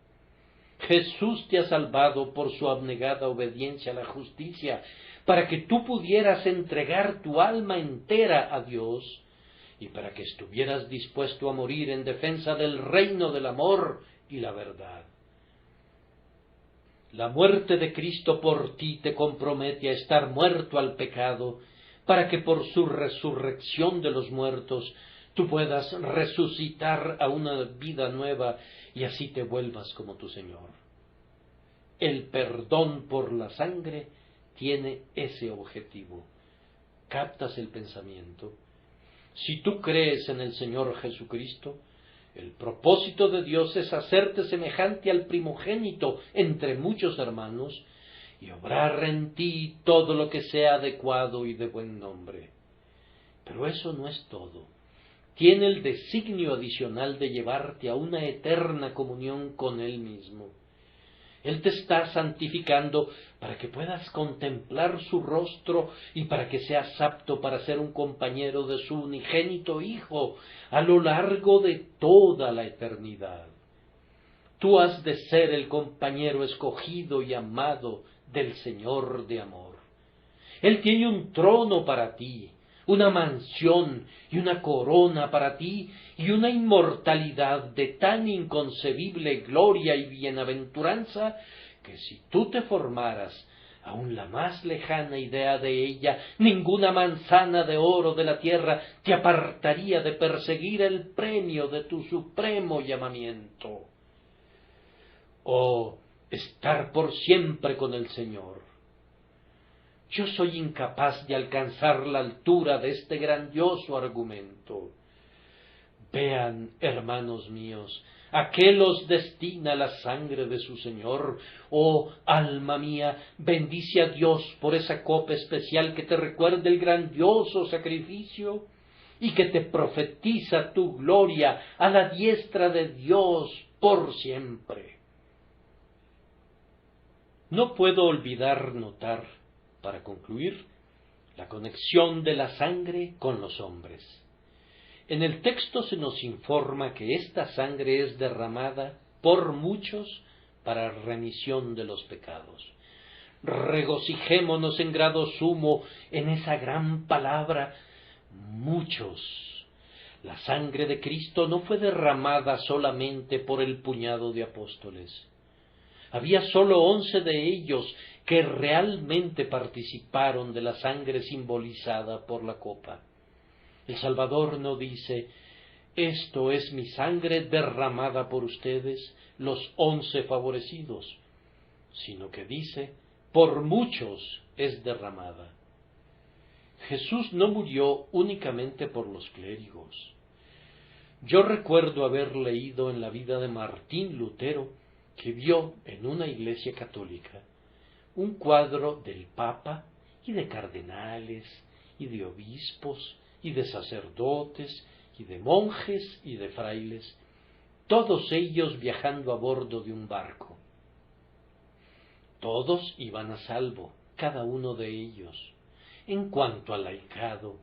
Jesús te ha salvado por su abnegada obediencia a la justicia, para que tú pudieras entregar tu alma entera a Dios y para que estuvieras dispuesto a morir en defensa del reino del amor y la verdad. La muerte de Cristo por ti te compromete a estar muerto al pecado, para que por su resurrección de los muertos tú puedas resucitar a una vida nueva y así te vuelvas como tu Señor. El perdón por la sangre tiene ese objetivo. ¿Captas el pensamiento? Si tú crees en el Señor Jesucristo, el propósito de Dios es hacerte semejante al primogénito entre muchos hermanos y obrar en ti todo lo que sea adecuado y de buen nombre. Pero eso no es todo. tiene el designio adicional de llevarte a una eterna comunión con Él mismo. Él te está santificando para que puedas contemplar su rostro y para que seas apto para ser un compañero de su unigénito Hijo a lo largo de toda la eternidad. Tú has de ser el compañero escogido y amado del Señor de amor. Él tiene un trono para ti, una mansión y una corona para ti y una inmortalidad de tan inconcebible gloria y bienaventuranza que si tú te formaras aun la más lejana idea de ella, ninguna manzana de oro de la tierra te apartaría de perseguir el premio de tu supremo llamamiento. Oh, estar por siempre con el Señor. Yo soy incapaz de alcanzar la altura de este grandioso argumento. Vean, hermanos míos, a qué los destina la sangre de su Señor. Oh, alma mía, bendice a Dios por esa copa especial que te recuerda el grandioso sacrificio y que te profetiza tu gloria a la diestra de Dios por siempre. No puedo olvidar notar, para concluir, la conexión de la sangre con los hombres. En el texto se nos informa que esta sangre es derramada por muchos para remisión de los pecados. Regocijémonos en grado sumo en esa gran palabra, muchos. La sangre de Cristo no fue derramada solamente por el puñado de apóstoles. Había sólo 11 de ellos que realmente participaron de la sangre simbolizada por la copa. El Salvador no dice, esto es mi sangre derramada por ustedes, los 11 favorecidos, sino que dice, por muchos es derramada. Jesús no murió únicamente por los clérigos. Yo recuerdo haber leído en la vida de Martín Lutero que vio en una iglesia católica un cuadro del Papa y de cardenales y de obispos y de sacerdotes y de monjes y de frailes, todos ellos viajando a bordo de un barco. Todos iban a salvo, cada uno de ellos. En cuanto al laicado,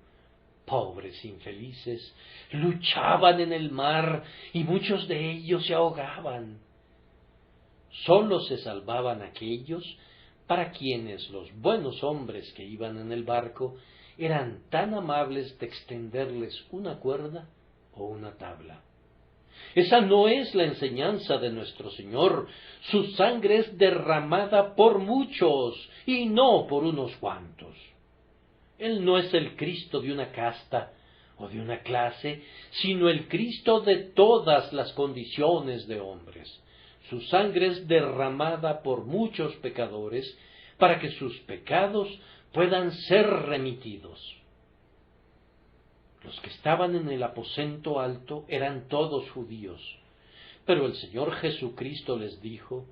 pobres infelices, luchaban en el mar y muchos de ellos se ahogaban. Sólo se salvaban aquellos para quienes los buenos hombres que iban en el barco eran tan amables de extenderles una cuerda o una tabla. Esa no es la enseñanza de nuestro Señor. Su sangre es derramada por muchos y no por unos cuantos. Él no es el Cristo de una casta o de una clase, sino el Cristo de todas las condiciones de hombres. Su sangre es derramada por muchos pecadores para que sus pecados puedan ser remitidos. Los que estaban en el aposento alto eran todos judíos, pero el Señor Jesucristo les dijo,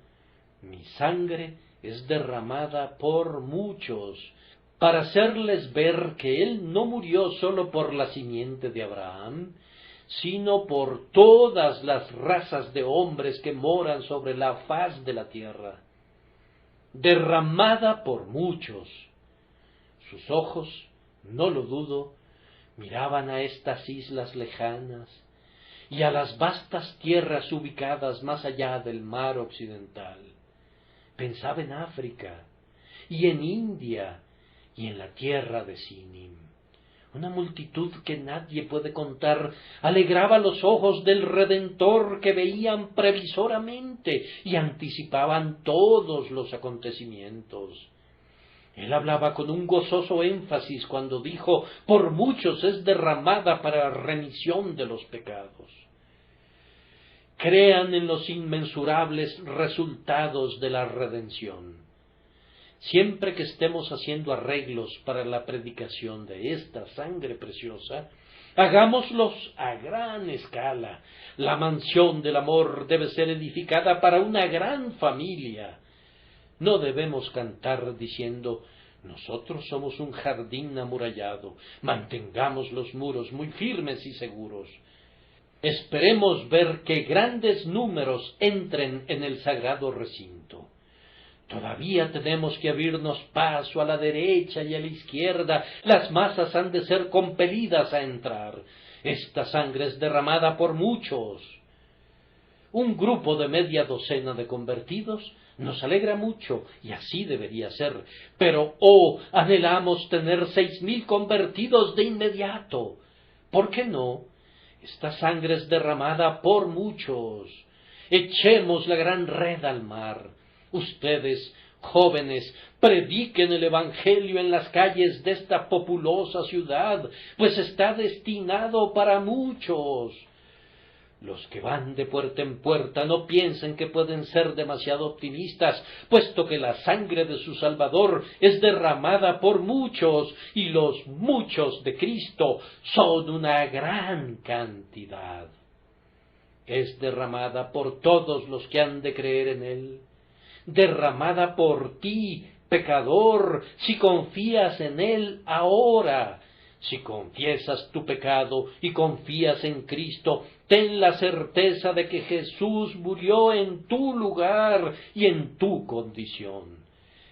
mi sangre es derramada por muchos, para hacerles ver que Él no murió solo por la simiente de Abraham, sino por todas las razas de hombres que moran sobre la faz de la tierra, derramada por muchos. Sus ojos, no lo dudo, miraban a estas islas lejanas y a las vastas tierras ubicadas más allá del mar occidental. Pensaba en África y en India y en la tierra de Sinim. Una multitud que nadie puede contar alegraba los ojos del Redentor que veían previsoramente y anticipaban todos los acontecimientos. Él hablaba con un gozoso énfasis cuando dijo, por muchos es derramada para remisión de los pecados. Crean en los inmensurables resultados de la redención. Siempre que estemos haciendo arreglos para la predicación de esta sangre preciosa, hagámoslos a gran escala. La mansión del amor debe ser edificada para una gran familia. No debemos cantar diciendo, Nosotros somos un jardín amurallado. Mantengamos los muros muy firmes y seguros. Esperemos ver que grandes números entren en el sagrado recinto. Todavía tenemos que abrirnos paso a la derecha y a la izquierda. Las masas han de ser compelidas a entrar. Esta sangre es derramada por muchos. Un grupo de media docena de convertidos nos alegra mucho, y así debería ser. Pero, anhelamos tener 6,000 convertidos de inmediato. ¿Por qué no? Esta sangre es derramada por muchos. Echemos la gran red al mar. Ustedes, jóvenes, prediquen el Evangelio en las calles de esta populosa ciudad, pues está destinado para muchos. Los que van de puerta en puerta no piensen que pueden ser demasiado optimistas, puesto que la sangre de su Salvador es derramada por muchos, y los muchos de Cristo son una gran cantidad. Es derramada por todos los que han de creer en Él, derramada por ti, pecador, si confías en Él ahora. Si confiesas tu pecado y confías en Cristo, ten la certeza de que Jesús murió en tu lugar y en tu condición.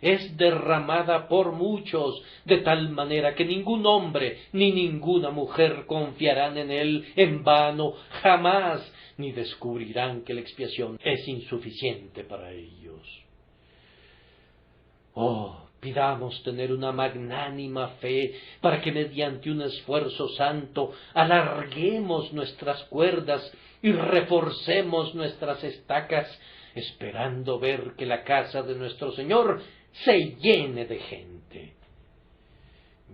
Es derramada por muchos, de tal manera que ningún hombre ni ninguna mujer confiarán en Él en vano, jamás, ni descubrirán que la expiación es insuficiente para ellos. Pidamos tener una magnánima fe para que mediante un esfuerzo santo alarguemos nuestras cuerdas y reforcemos nuestras estacas, esperando ver que la casa de nuestro Señor se llene de gente.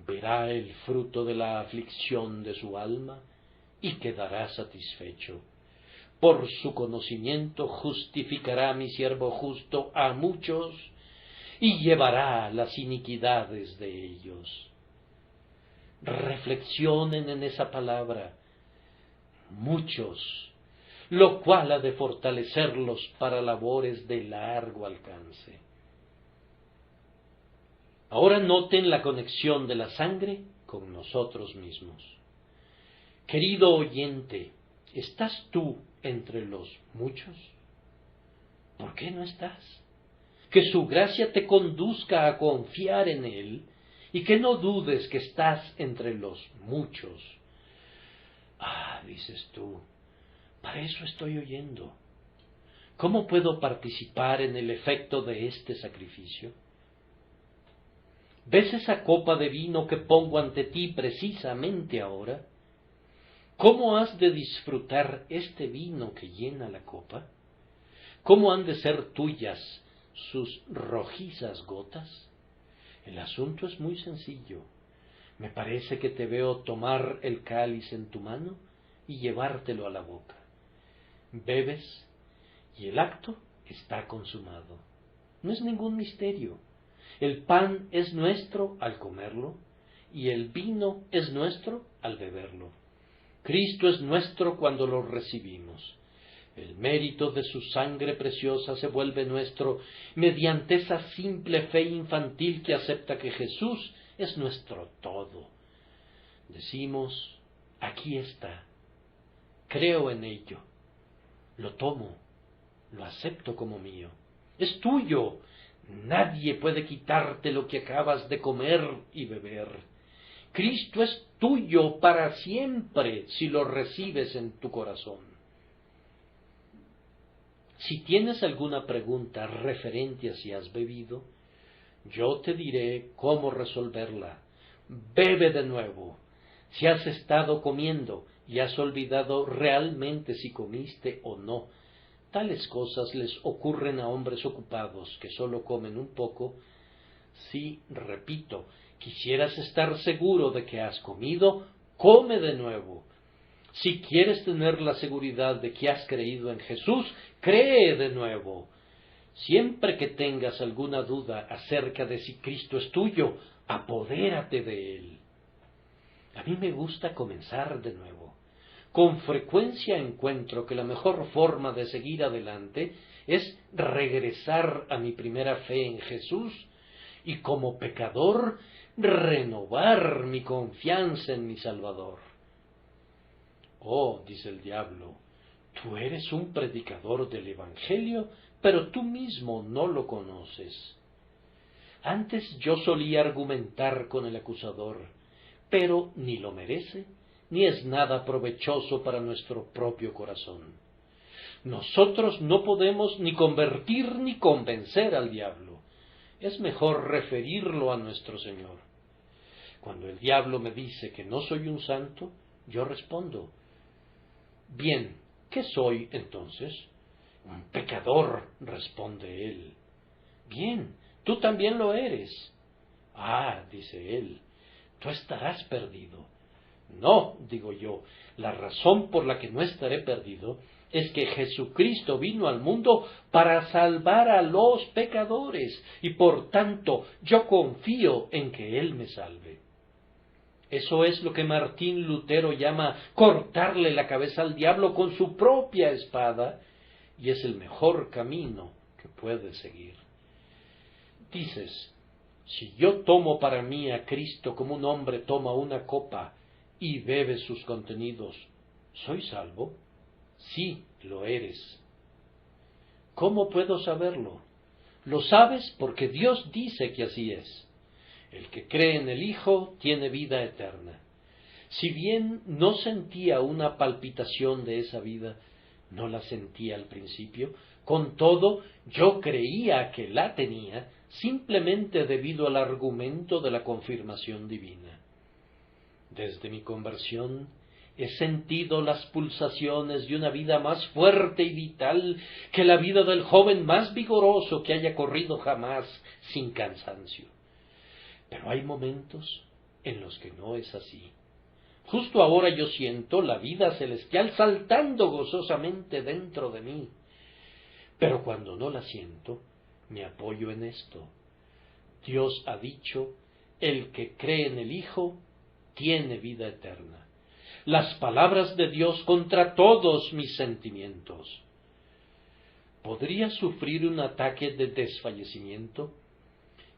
Verá el fruto de la aflicción de su alma y quedará satisfecho. Por su conocimiento justificará mi siervo justo a muchos, y llevará las iniquidades de ellos. Reflexionen en esa palabra, muchos, lo cual ha de fortalecerlos para labores de largo alcance. Ahora noten la conexión de la sangre con nosotros mismos. Querido oyente, ¿estás tú entre los muchos? ¿Por qué no estás? Que su gracia te conduzca a confiar en Él, y que no dudes que estás entre los muchos. Dices tú, para eso estoy oyendo. ¿Cómo puedo participar en el efecto de este sacrificio? ¿Ves esa copa de vino que pongo ante ti precisamente ahora? ¿Cómo has de disfrutar este vino que llena la copa? ¿Cómo han de ser tuyas sus rojizas gotas? El asunto es muy sencillo. Me parece que te veo tomar el cáliz en tu mano y llevártelo a la boca. Bebes y el acto está consumado. No es ningún misterio. El pan es nuestro al comerlo y el vino es nuestro al beberlo. Cristo es nuestro cuando lo recibimos. El mérito de su sangre preciosa se vuelve nuestro mediante esa simple fe infantil que acepta que Jesús es nuestro todo. Decimos, aquí está, creo en ello, lo tomo, lo acepto como mío. Es tuyo, nadie puede quitarte lo que acabas de comer y beber. Cristo es tuyo para siempre si lo recibes en tu corazón. Si tienes alguna pregunta referente a si has bebido, yo te diré cómo resolverla. Bebe de nuevo. Si has estado comiendo y has olvidado realmente si comiste o no, tales cosas les ocurren a hombres ocupados que solo comen un poco. Si, repito, quisieras estar seguro de que has comido, come de nuevo. Si quieres tener la seguridad de que has creído en Jesús, cree de nuevo. Siempre que tengas alguna duda acerca de si Cristo es tuyo, apodérate de Él. A mí me gusta comenzar de nuevo. Con frecuencia encuentro que la mejor forma de seguir adelante es regresar a mi primera fe en Jesús y como pecador renovar mi confianza en mi Salvador. Oh, dice el diablo, tú eres un predicador del Evangelio, pero tú mismo no lo conoces. Antes yo solía argumentar con el acusador, pero ni lo merece, ni es nada provechoso para nuestro propio corazón. Nosotros no podemos ni convertir ni convencer al diablo. Es mejor referirlo a nuestro Señor. Cuando el diablo me dice que no soy un santo, yo respondo, bien, ¿qué soy entonces? Un pecador, responde él. Bien, tú también lo eres. Ah, dice él, tú estarás perdido. No, digo yo, la razón por la que no estaré perdido es que Jesucristo vino al mundo para salvar a los pecadores, y por tanto yo confío en que Él me salve. Eso es lo que Martín Lutero llama cortarle la cabeza al diablo con su propia espada, y es el mejor camino que puedes seguir. Dices, si yo tomo para mí a Cristo como un hombre toma una copa y bebe sus contenidos, ¿soy salvo? Sí, lo eres. ¿Cómo puedo saberlo? Lo sabes porque Dios dice que así es. El que cree en el Hijo tiene vida eterna. Si bien no sentía una palpitación de esa vida, no la sentía al principio, con todo yo creía que la tenía simplemente debido al argumento de la confirmación divina. Desde mi conversión he sentido las pulsaciones de una vida más fuerte y vital que la vida del joven más vigoroso que haya corrido jamás sin cansancio. Pero hay momentos en los que no es así. Justo ahora yo siento la vida celestial saltando gozosamente dentro de mí. Pero cuando no la siento, me apoyo en esto. Dios ha dicho, el que cree en el Hijo tiene vida eterna. Las palabras de Dios contra todos mis sentimientos. ¿Podría sufrir un ataque de desfallecimiento?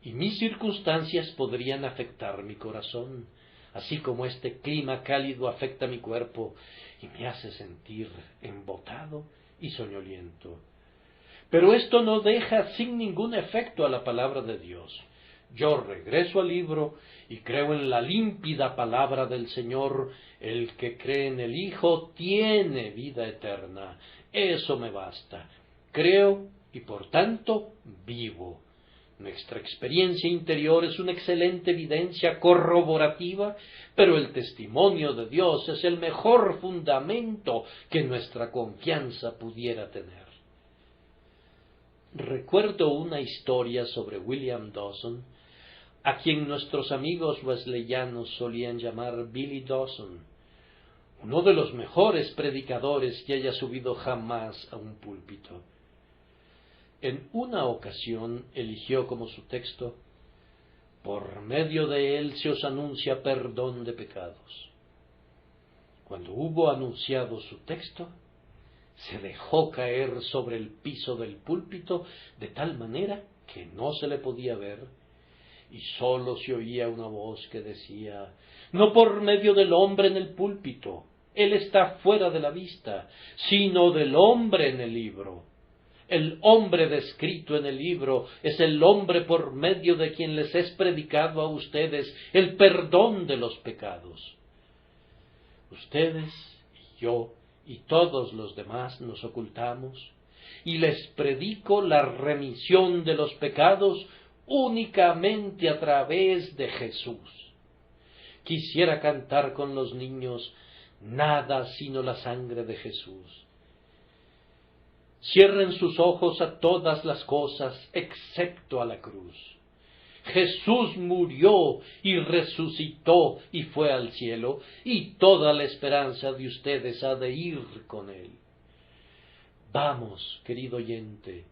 Y mis circunstancias podrían afectar mi corazón, así como este clima cálido afecta mi cuerpo y me hace sentir embotado y soñoliento. Pero esto no deja sin ningún efecto a la palabra de Dios. Yo regreso al libro y creo en la límpida palabra del Señor. El que cree en el Hijo tiene vida eterna. Eso me basta. Creo y por tanto vivo. Nuestra experiencia interior es una excelente evidencia corroborativa, pero el testimonio de Dios es el mejor fundamento que nuestra confianza pudiera tener. Recuerdo una historia sobre William Dawson, a quien nuestros amigos wesleyanos solían llamar Billy Dawson, uno de los mejores predicadores que haya subido jamás a un púlpito. En una ocasión eligió como su texto, por medio de él se os anuncia perdón de pecados. Cuando hubo anunciado su texto, se dejó caer sobre el piso del púlpito de tal manera que no se le podía ver, y sólo se oía una voz que decía, no por medio del hombre en el púlpito, él está fuera de la vista, sino del hombre en el libro. El hombre descrito en el libro es el hombre por medio de quien les es predicado a ustedes el perdón de los pecados. Ustedes y yo y todos los demás nos ocultamos y les predico la remisión de los pecados únicamente a través de Jesús. Quisiera cantar con los niños, nada sino la sangre de Jesús. Cierren sus ojos a todas las cosas excepto a la cruz. Jesús murió y resucitó y fue al cielo, y toda la esperanza de ustedes ha de ir con él. Vamos, querido oyente,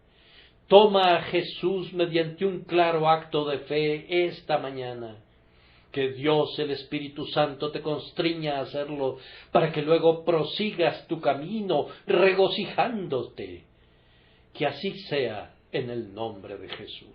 toma a Jesús mediante un claro acto de fe esta mañana. Que Dios, el Espíritu Santo, te constriña a hacerlo, para que luego prosigas tu camino regocijándote. Que así sea en el nombre de Jesús.